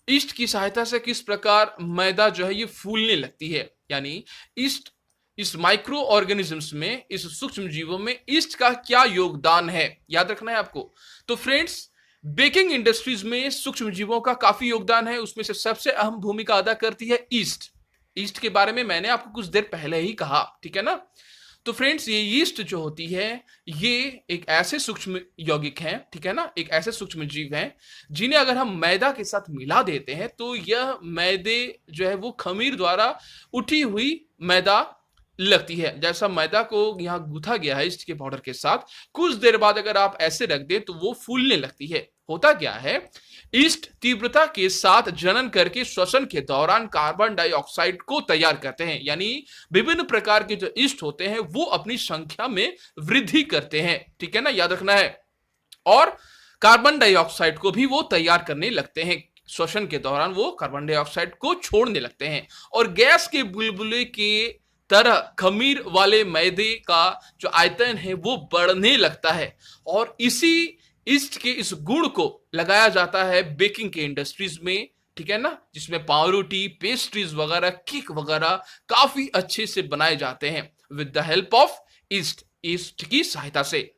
ईस्ट की सहायता से किस प्रकार मैदा जो है ये फूलने लगती है, यानी ईस्ट, इस माइक्रो ऑर्गेनिजम्स में, इस सूक्ष्म जीवों में ईस्ट का क्या योगदान है, याद रखना है आपको। तो फ्रेंड्स, बेकिंग इंडस्ट्रीज में सूक्ष्म जीवों का काफी योगदान है, उसमें से सबसे अहम भूमिका अदा करती है ईस्ट। ईस्ट के बारे में मैंने आपको कुछ देर पहले ही कहा, ठीक है ना। तो फ्रेंड्स, ये यीस्ट जो होती है ये एक ऐसे सूक्ष्म यौगिक हैं, ठीक है ना, एक ऐसे सूक्ष्म जीव हैं जिन्हें अगर हम मैदा के साथ मिला देते हैं तो यह मैदे जो है वो खमीर द्वारा उठी हुई मैदा लगती है। जैसा मैदा को यहाँ गूथा गया है ईस्ट के पाउडर के साथ, कुछ देर बाद अगर आप ऐसे रख दें तो वो फूलने लगती है। होता क्या है, ईस्ट तीव्रता के साथ जनन करके श्वसन के दौरान कार्बन डाइऑक्साइड को तैयार करते हैं, यानी विभिन्न प्रकार के जो ईस्ट होते हैं वो अपनी संख्या में वृद्धि करते हैं, ठीक है ना, याद रखना है। और कार्बन डाइऑक्साइड को भी वो तैयार करने लगते हैं, श्वसन के दौरान वो कार्बन डाइऑक्साइड को छोड़ने लगते हैं, और गैस के बुलबुले के तरह खमीर वाले मैदे का जो आयतन है वो बढ़ने लगता है। और इसी ईस्ट के इस गुण को लगाया जाता है बेकिंग के इंडस्ट्रीज में, ठीक है ना, जिसमें पावरोटी, पेस्ट्रीज वगैरह, केक वगैरह काफी अच्छे से बनाए जाते हैं with the help of east, east की सहायता से।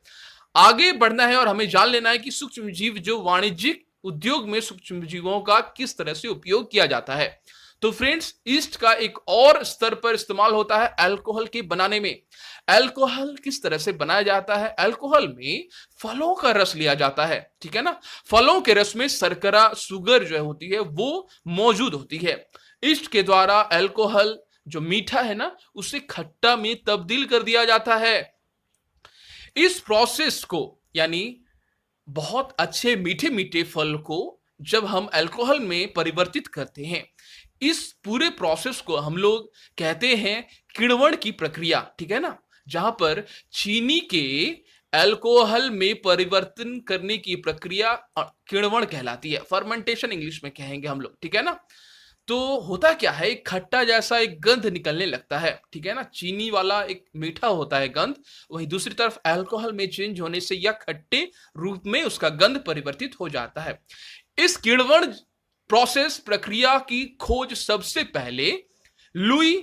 आगे बढ़ना है और हमें जान लेना है कि सूक्ष्म जीव जो वाणिज्यिक उद्योग में सूक्ष्म जीवों का किस तरह से उपयोग किया जाता है। तो फ्रेंड्स, ईस्ट का एक और स्तर पर इस्तेमाल होता है अल्कोहल के बनाने में। अल्कोहल किस तरह से बनाया जाता है, अल्कोहल में फलों का रस लिया जाता है, ठीक है ना। फलों के रस में शर्करा, शुगर जो होती है वो मौजूद होती है। ईस्ट के द्वारा अल्कोहल जो मीठा है ना उसे खट्टा में तब्दील कर दिया जाता है। इस प्रोसेस को, यानी बहुत अच्छे मीठे मीठे फल को जब हम अल्कोहल में परिवर्तित करते हैं, इस पूरे प्रोसेस को हम लोग कहते हैं किण्वन की प्रक्रिया, ठीक है ना, जहां पर चीनी के अल्कोहल में परिवर्तन करने की प्रक्रिया किण्वन कहलाती है, फर्मेंटेशन इंग्लिश में कहेंगे हम लोग, ठीक है ना। तो होता क्या है, खट्टा जैसा एक गंध निकलने लगता है, ठीक है ना, चीनी वाला एक मीठा होता है गंध, वहीं दूसरी तरफ अल्कोहल में चेंज होने से यह खट्टे रूप में उसका गंध परिवर्तित हो जाता है। इस किण्वन प्रोसेस प्रक्रिया की खोज सबसे पहले लुई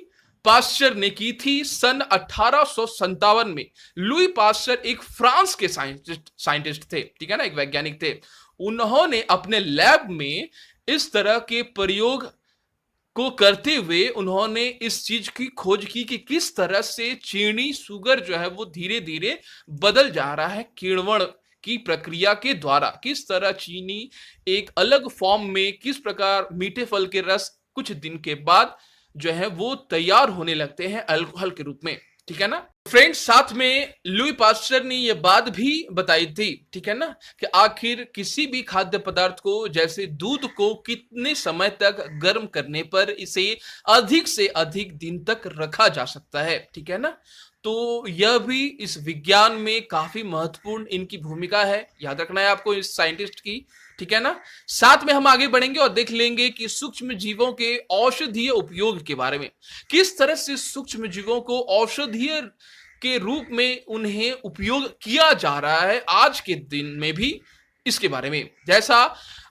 पास्चर ने की थी सन 1857 में। लुई पास्चर एक फ्रांस के साइंटिस्ट थे, ठीक है ना, एक वैज्ञानिक थे। उन्होंने अपने लैब में इस तरह के प्रयोग को करते हुए उन्होंने इस चीज की खोज की कि किस तरह से चीनी शुगर जो है वो धीरे धीरे बदल जा रहा है किण्वन की प्रक्रिया के द्वारा। किस तरह चीनी एक अलग फॉर्म में, किस प्रकार मीठे फल के रस कुछ दिन के बाद जो है वो तैयार होने लगते हैं अल्कोहल के रूप में, ठीक है ना। फ्रेंड्स, साथ में लुई पास्चर ने यह बात भी बताई थी, ठीक है ना, कि आखिर किसी भी खाद्य पदार्थ को, जैसे दूध को, कितने समय तक गर्म करने पर इसे अधिक से अधिक दिन तक रखा जा सकता है, ठीक है ना। तो यह भी इस विज्ञान में काफी महत्वपूर्ण इनकी भूमिका है, याद रखना है आपको इस साइंटिस्ट की, ठीक है ना। साथ में हम आगे बढ़ेंगे और देख लेंगे कि सूक्ष्म जीवों के औषधीय उपयोग के बारे में, किस तरह से सूक्ष्म जीवों को औषधीय के रूप में उन्हें उपयोग किया जा रहा है आज के दिन में भी, इसके बारे में। जैसा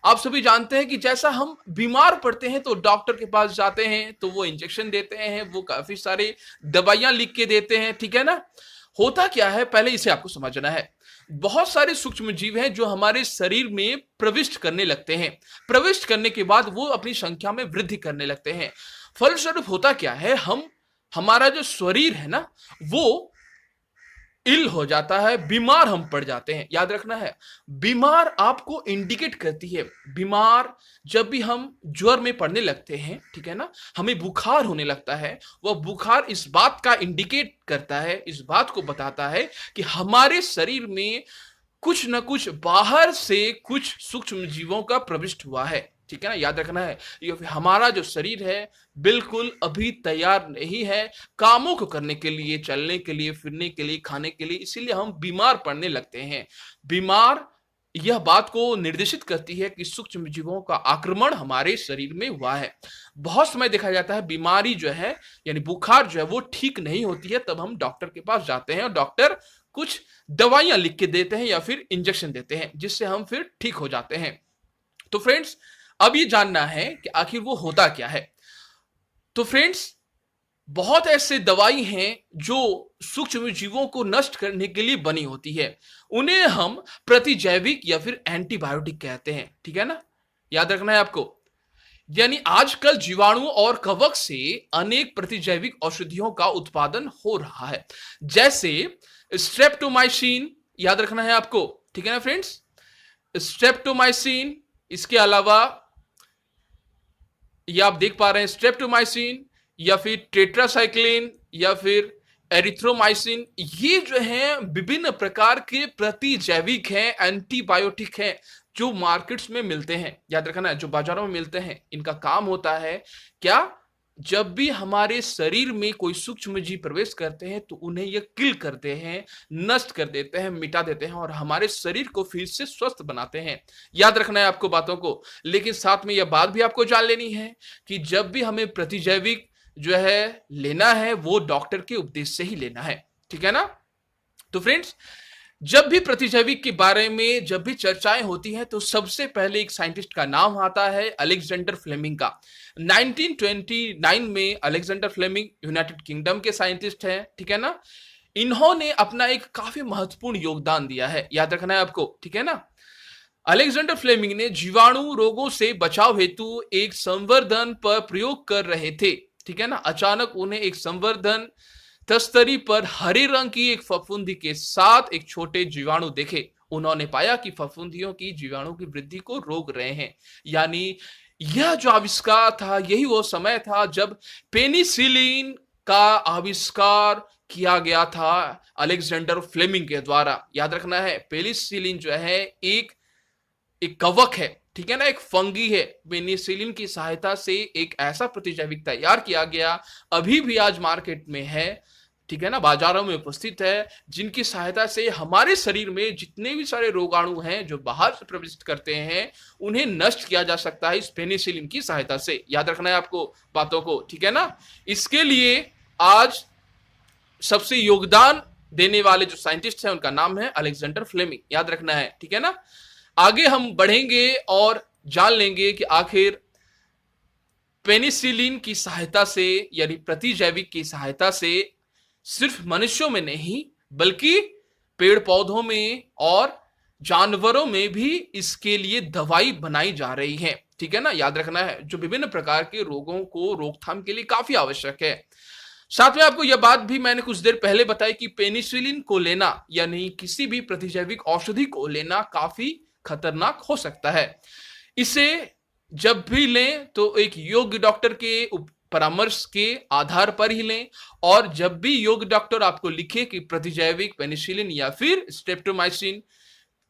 आप सभी जानते हैं कि जैसा हम बीमार पड़ते हैं तो डॉक्टर के पास जाते हैं, तो वो इंजेक्शन देते हैं, वो काफी सारे दवाइयां लिख के देते हैं, ठीक है ना। होता क्या है, पहले इसे आपको समझना है। बहुत सारे सूक्ष्म जीव हैं जो हमारे शरीर में प्रविष्ट करने लगते हैं। प्रविष्ट करने के बाद वो अपनी संख्या में वृद्धि करने लगते हैं। फलस्वरूप होता क्या है, हमारा जो शरीर है ना, वो इल हो जाता है, बीमार हम पड़ जाते हैं। याद रखना है, बीमार आपको इंडिकेट करती है। बीमार जब भी हम ज्वर में पड़ने लगते हैं, ठीक है ना, हमें बुखार होने लगता है, वह बुखार इस बात का इंडिकेट करता है, इस बात को बताता है कि हमारे शरीर में कुछ ना कुछ बाहर से कुछ सूक्ष्म जीवों का प्रविष्ट हुआ है, ठीक है ना। याद रखना है, ये हमारा जो शरीर है बिल्कुल अभी तैयार नहीं है कामों को करने के लिए, चलने के लिए, फिरने के लिए, खाने के लिए, इसीलिए हम बीमार पड़ने लगते हैं। बीमार यह बात को निर्देशित करती है कि सूक्ष्म जीवों का आक्रमण हमारे शरीर में हुआ है। बहुत समय देखा जाता है बीमारी जो है, यानी बुखार जो है वो ठीक नहीं होती है, तब हम डॉक्टर के पास जाते हैं और डॉक्टर कुछ दवाइयां लिख के देते हैं या फिर इंजेक्शन देते हैं, जिससे हम फिर ठीक हो जाते हैं। तो फ्रेंड्स, अब ये जानना है कि आखिर वो होता क्या है। तो फ्रेंड्स, बहुत ऐसे दवाई हैं जो सूक्ष्म जीवों को नष्ट करने के लिए बनी होती है, उन्हें हम प्रतिजैविक या फिर एंटीबायोटिक कहते हैं, ठीक है ना। याद रखना है आपको, यानी आजकल जीवाणु और कवक से अनेक प्रतिजैविक औषधियों का उत्पादन हो रहा है, जैसे स्ट्रेप्टोमाइसिन, याद रखना है आपको, ठीक है ना फ्रेंड्स, स्ट्रेप्टोमाइसिन। इसके अलावा ये आप देख पा रहे हैं स्ट्रेप्टोमाइसिन या फिर टेट्रासाइक्लिन या फिर एरिथ्रोमाइसिन, ये जो है विभिन्न प्रकार के प्रतिजैविक हैं, एंटीबायोटिक हैं, जो मार्केट्स में मिलते हैं। याद रखना है, जो बाजारों में मिलते हैं, इनका काम होता है क्या, जब भी हमारे शरीर में कोई सूक्ष्म जीव प्रवेश करते हैं तो उन्हें ये किल करते हैं, नष्ट कर देते हैं, मिटा देते हैं और हमारे शरीर को फिर से स्वस्थ बनाते हैं। याद रखना है आपको बातों को। लेकिन साथ में यह बात भी आपको जान लेनी है कि जब भी हमें प्रतिजैविक जो है लेना है, वो डॉक्टर के उपदेश से ही लेना है, ठीक है ना। तो फ्रेंड्स, जब भी प्रतिजैविक के बारे में जब भी चर्चाएं होती हैं तो सबसे पहले एक साइंटिस्ट का नाम आता है, अलेक्जेंडर फ्लेमिंग का। 1929 में अलेक्जेंडर फ्लेमिंग यूनाइटेड किंगडम के साइंटिस्ट हैं, ठीक है ना। इन्होंने अपना एक काफी महत्वपूर्ण योगदान दिया है, याद रखना है आपको, ठीक है ना। अलेक्जेंडर फ्लेमिंग ने जीवाणु रोगों से बचाव हेतु एक संवर्धन पर प्रयोग कर रहे थे, ठीक है ना। अचानक उन्हें एक संवर्धन तस्तरी पर हरे रंग की एक फफूंदी के साथ एक छोटे जीवाणु देखे। उन्होंने पाया कि फफूंदियों की जीवाणु की वृद्धि को रोक रहे हैं। यानी यह जो आविष्कार था, यही वो समय था जब पेनिसिलिन का आविष्कार किया गया था अलेक्जेंडर फ्लेमिंग के द्वारा। याद रखना है, पेनिसिलिन जो है एक कवक है, ठीक है ना, एक फंगी है। पेनिसिलिन की सहायता से एक ऐसा प्रतिजैविक तैयार किया गया, अभी भी आज मार्केट में है, ठीक है ना, बाजारों में उपस्थित है, जिनकी सहायता से हमारे शरीर में जितने भी सारे रोगाणु हैं जो बाहर से प्रवेश करते हैं, उन्हें नष्ट किया जा सकता है इस पेनिसिलिन की सहायता से। याद रखना है आपको बातों को, ठीक है ना। इसके लिए आज सबसे योगदान देने वाले जो साइंटिस्ट हैं उनका नाम है अलेक्जेंडर फ्लेमिंग, याद रखना है, ठीक है ना। आगे हम बढ़ेंगे और जान लेंगे कि आखिर पेनिसिलिन की सहायता से यानी प्रतिजैविक की सहायता से सिर्फ मनुष्यों में नहीं बल्कि पेड़ पौधों में और जानवरों में भी इसके लिए दवाई बनाई जा रही है। ठीक है ना, याद रखना है, जो विभिन्न प्रकार के रोगों को रोकथाम के लिए काफी आवश्यक है। साथ में आपको यह बात भी मैंने कुछ देर पहले बताई कि पेनिसिलिन को लेना यानी किसी भी प्रतिजैविक औषधि को लेना काफी खतरनाक हो सकता है। इसे जब भी लें तो एक योग्य डॉक्टर के परामर्श के आधार पर ही लें, और जब भी योग्य डॉक्टर आपको लिखे कि प्रतिजैविक पेनिसिलिन या फिर स्ट्रेप्टोमाइसिन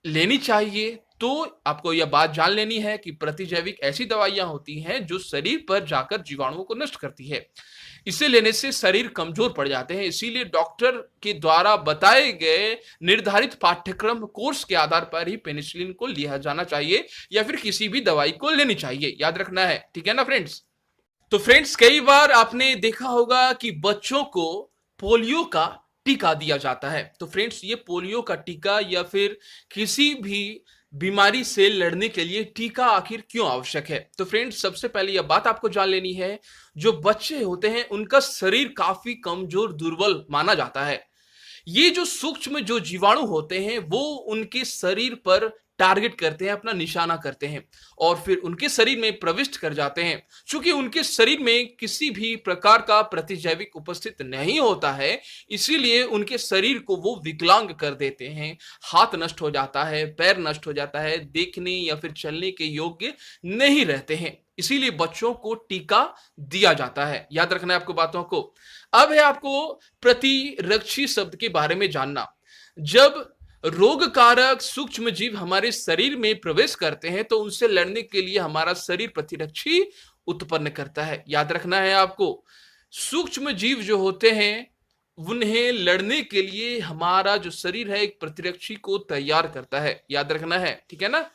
लेनी चाहिए, तो आपको यह बात जान लेनी है कि प्रतिजैविक ऐसी दवाइयां होती हैं जो शरीर पर जाकर जीवाणुओं को नष्ट करती है। इसे लेने से शरीर कमजोर पड़ जाते हैं, इसीलिए डॉक्टर के द्वारा बताए गए निर्धारित पाठ्यक्रम कोर्स के आधार पर ही पेनिसिलिन को लिया जाना चाहिए या फिर किसी भी दवाई को लेनी चाहिए, याद रखना है। ठीक है ना फ्रेंड्स। तो फ्रेंड्स, कई बार आपने देखा होगा कि बच्चों को पोलियो का टीका दिया जाता है। तो फ्रेंड्स, ये पोलियो का टीका या फिर किसी भी बीमारी से लड़ने के लिए टीका आखिर क्यों आवश्यक है? तो फ्रेंड्स, सबसे पहले यह बात आपको जान लेनी है, जो बच्चे होते हैं उनका शरीर काफी कमजोर दुर्बल माना जाता है। ये जो सूक्ष्म जो जीवाणु होते हैं वो उनके शरीर पर टारगेट करते हैं, अपना निशाना करते हैं और फिर उनके शरीर में प्रविष्ट कर जाते हैं। क्योंकि उनके शरीर में किसी भी प्रकार का प्रतिजैविक उपस्थित नहीं होता है, इसीलिए उनके शरीर को वो विकलांग कर देते हैं। हाथ नष्ट हो जाता है, पैर नष्ट हो जाता है, देखने या फिर चलने के योग्य नहीं रहते हैं। इसीलिए बच्चों को टीका दिया जाता है, याद रखना है आपको बातों को। अब है आपको प्रतिरक्षी शब्द के बारे में जानना। जब रोगकारक सूक्ष्म जीव हमारे शरीर में प्रवेश करते हैं तो उनसे लड़ने के लिए हमारा शरीर प्रतिरक्षी उत्पन्न करता है, याद रखना है आपको। सूक्ष्म जीव जो होते हैं उन्हें लड़ने के लिए हमारा जो शरीर है एक प्रतिरक्षी को तैयार करता है, याद रखना है। ठीक है ना,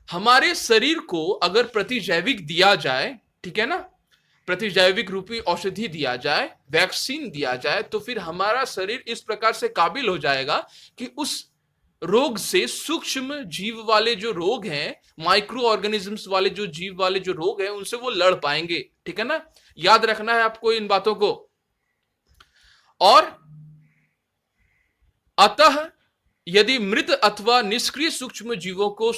हमारे शरीर को अगर प्रतिजैविक दिया जाए, ठीक है ना, प्रतिजैविक रूपी औषधि दिया जाए, वैक्सीन दिया जाए, तो फिर हमारा शरीर इस प्रकार से काबिल हो जाएगा कि उस रोग से, सूक्ष्म जीव वाले जो रोग हैं, माइक्रो ऑर्गेनिजम्स वाले जो जीव वाले जो रोग हैं, उनसे वो लड़ पाएंगे। ठीक है ना, याद रखना है आपको इन बातों को। और अतः यदि मृत अथवा निष्क्रिय सूक्ष्म जीवों को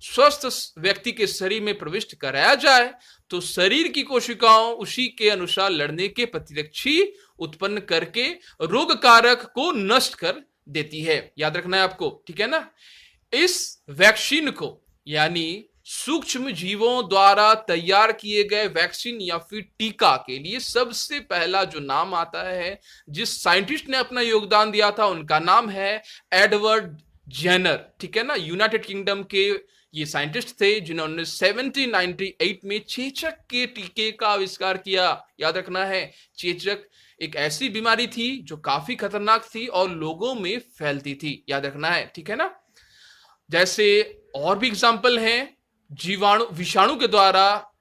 स्वस्थ व्यक्ति के शरीर में प्रविष्ट कराया जाए तो शरीर की कोशिकाओं उसी के अनुसार लड़ने के प्रतिरक्षी उत्पन्न करके रोग कारक को नष्ट कर देती है, याद रखना है आपको। ठीक है ना, इस वैक्सीन को यानी सूक्ष्म जीवों द्वारा तैयार किए गए वैक्सीन या फिर टीका के लिए सबसे पहला जो नाम आता है, जिस साइंटिस्ट ने अपना योगदान दिया था, उनका नाम है एडवर्ड जेनर। ठीक है ना, यूनाइटेड किंगडम के ये साइंटिस्ट थे जिन्होंने 1798 में चेचक के टीके का आविष्कार किया, याद रखना है। चेचक एक ऐसी बीमारी थी जो काफी खतरनाक थी और लोगों में फैलती थी, याद रखना है। ठीक है ना, जैसे और भी एग्जाम्पल हैं जीवाणु विषाणु के द्वारा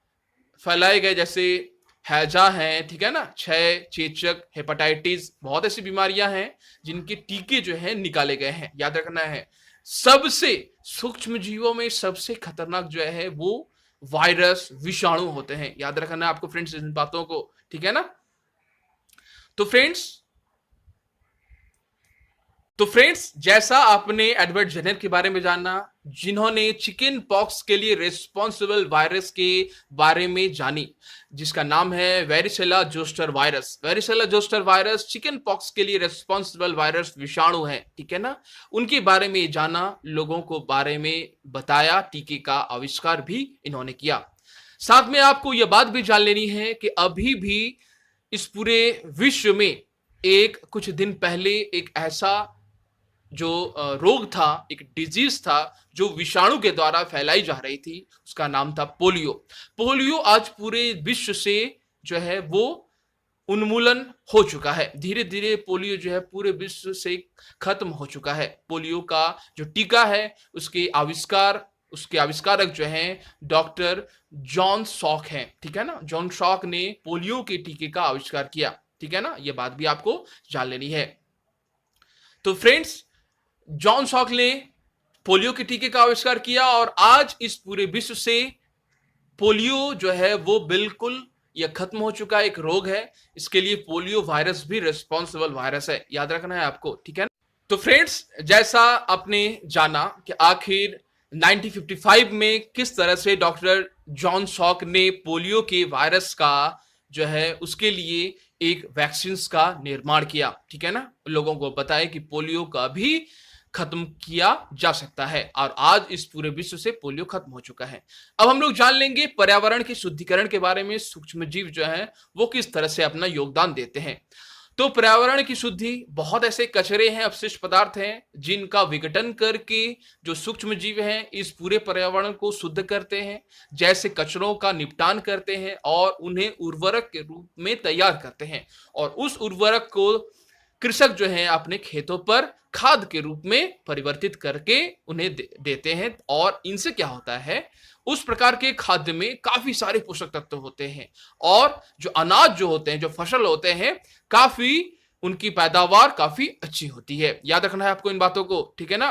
फैलाए गए, जैसे हैजा है, ठीक है ना, क्षय, चेचक, हेपेटाइटिस, बहुत ऐसी बीमारियां हैं जिनके टीके जो है निकाले गए हैं, याद रखना है। सबसे सूक्ष्म जीवों में सबसे खतरनाक जो है वो वायरस, विषाणु होते हैं, याद रखना है आपको फ्रेंड्स इन बातों को। ठीक है ना, तो फ्रेंड्स जैसा आपने एडवर्ड जेनर के बारे में जाना, जिन्होंने चिकन पॉक्स के लिए रेस्पॉन्सिबल वायरस के बारे में जानी, जिसका नाम है varicella zoster virus. Varicella zoster virus chicken pox के लिए रेस्पॉन्सिबल वायरस विषाणु है, ठीक है ना। उनके बारे में जाना, लोगों को बारे में बताया, टीके का आविष्कार भी इन्होंने किया। साथ में आपको यह बात भी जान लेनी है कि अभी भी इस पूरे विश्व में कुछ दिन पहले एक ऐसा जो रोग था, एक डिजीज था जो विषाणु के द्वारा फैलाई जा रही थी, उसका नाम था पोलियो। पोलियो आज पूरे विश्व से जो है वो उन्मूलन हो चुका है। धीरे धीरे पोलियो जो है पूरे विश्व से खत्म हो चुका है। पोलियो का जो टीका है उसके आविष्कारक जो हैं डॉक्टर जॉन सॉक हैं, ठीक है ना। जॉन सॉक ने पोलियो के टीके का आविष्कार किया, ठीक है ना, यह बात भी आपको जान लेनी है। तो फ्रेंड्स, जॉन सॉक ने पोलियो के टीके का आविष्कार किया और आज इस पूरे विश्व से पोलियो जो है वो बिल्कुल यह खत्म हो चुका एक रोग है। इसके लिए पोलियो वायरस भी रिस्पॉन्सिबल वायरस है, याद रखना है आपको, ठीक है ना। तो फ्रेंड्स, जैसा आपने जाना कि आखिर 1955 में किस तरह से डॉक्टर जॉन सॉक ने पोलियो के वायरस का जो है उसके लिए एक वैक्सीन का निर्माण किया, ठीक है ना, लोगों को बताया कि पोलियो का भी खत्म किया जा सकता है, और आज इस पूरे विश्व से पोलियो खत्म हो चुका है। अब हम लोग जान लेंगे पर्यावरण के शुद्धिकरण के बारे में, सूक्ष्म जीव जो है वो किस तरह से अपना योगदान देते हैं। तो पर्यावरण की शुद्धि, बहुत ऐसे कचरे हैं, अपशिष्ट पदार्थ हैं जिनका विघटन करके जो सूक्ष्म जीव हैं इस पूरे पर्यावरण को शुद्ध करते हैं, जैसे कचरों का निपटान करते हैं और उन्हें उर्वरक के रूप में तैयार करते हैं, और उस उर्वरक को कृषक जो है अपने खेतों पर खाद के रूप में परिवर्तित करके उन्हें देते हैं। और इनसे क्या होता है, उस प्रकार के खाद्य में काफी सारे पोषक तत्व होते हैं, और जो अनाज जो होते हैं, जो फसल होते हैं, काफी उनकी पैदावार काफी अच्छी होती है। याद रखना है आपको इन बातों को, ठीक है ना।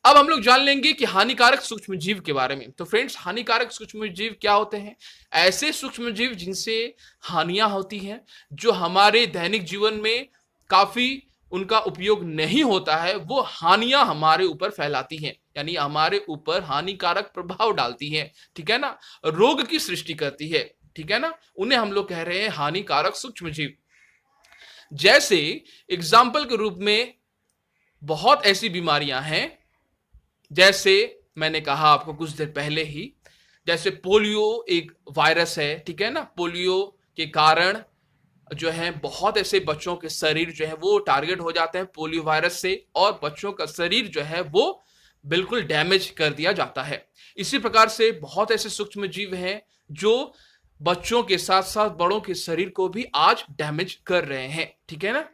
अब हम लोग जान लेंगे कि हानिकारक सूक्ष्म जीव के बारे में। तो फ्रेंड्स, हानिकारक सूक्ष्म जीव क्या होते हैं? ऐसे सूक्ष्म जीव जिनसे हानियां होती हैं, जो हमारे दैनिक जीवन में काफी उनका उपयोग नहीं होता है, वो हानियां हमारे ऊपर फैलाती हैं, यानी हमारे ऊपर हानिकारक प्रभाव डालती हैं, ठीक है ना, रोग की सृष्टि करती है, ठीक है ना। उन्हें हम लोग कह रहे हैं हानिकारक सूक्ष्म जीव। जैसे एग्जाम्पल के रूप में बहुत ऐसी बीमारियां हैं, जैसे मैंने कहा आपको कुछ देर पहले ही, जैसे पोलियो एक वायरस है, ठीक है ना। पोलियो के कारण जो है बहुत ऐसे बच्चों के शरीर जो है वो टारगेट हो जाते हैं पोलियो वायरस से, और बच्चों का शरीर जो है वो बिल्कुल डैमेज कर दिया जाता है। इसी प्रकार से बहुत ऐसे सूक्ष्म जीव हैं जो बच्चों के साथ साथ बड़ों के शरीर को भी आज डैमेज कर रहे हैं, ठीक है ना।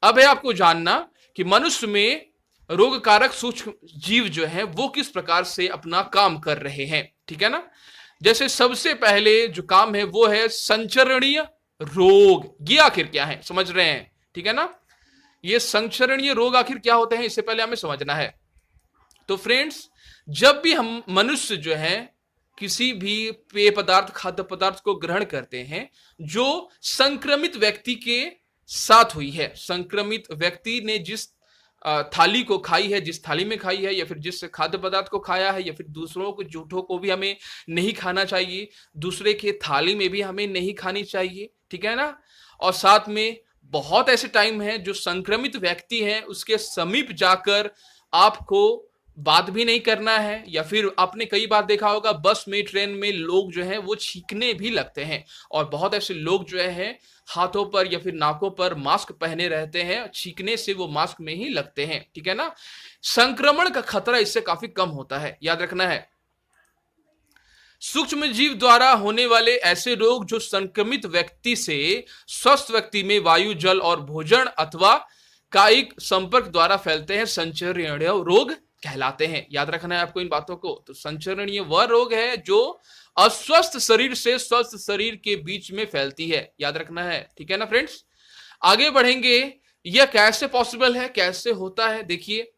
अब है आपको जानना कि मनुष्य में रोगकारक सूक्ष्म जीव जो है वो किस प्रकार से अपना काम कर रहे हैं, ठीक है ना। जैसे सबसे पहले जो काम है वो है संचरणीय रोग। ये आखिर क्या है, समझ रहे हैं, ठीक है ना। ये संचरणीय रोग आखिर क्या होते हैं, इससे पहले हमें समझना है। तो फ्रेंड्स, जब भी हम मनुष्य जो है किसी भी पेय पदार्थ, खाद्य पदार्थ को ग्रहण करते हैं जो संक्रमित व्यक्ति के साथ हुई है, संक्रमित व्यक्ति ने जिस थाली को खाई है, जिस थाली में खाई है, या फिर जिस खाद्य पदार्थ को खाया है, या फिर दूसरों को, झूठों को भी हमें नहीं खाना चाहिए, दूसरे के थाली में भी हमें नहीं खानी चाहिए, ठीक है ना। और साथ में बहुत ऐसे टाइम है जो संक्रमित व्यक्ति है उसके समीप जाकर आपको बात भी नहीं करना है, या फिर आपने कई बार देखा होगा बस में, ट्रेन में लोग जो हैं वो छींकने भी लगते हैं, और बहुत ऐसे लोग जो है हाथों पर या फिर नाकों पर मास्क पहने रहते हैं, छींकने से वो मास्क में ही लगते हैं, ठीक है ना। संक्रमण का खतरा इससे काफी कम होता है, याद रखना है। सूक्ष्म जीव द्वारा होने वाले ऐसे रोग जो संक्रमित व्यक्ति से स्वस्थ व्यक्ति में वायु, जल और भोजन अथवा कायिक संपर्क द्वारा फैलते हैं, संचरणीय रोग कहलाते हैं। याद रखना है आपको इन बातों को। तो संचरणीय वह रोग है जो अस्वस्थ शरीर से स्वस्थ शरीर के बीच में फैलती है, याद रखना है, ठीक है ना फ्रेंड्स। आगे बढ़ेंगे, यह कैसे पॉसिबल है, कैसे होता है। देखिए,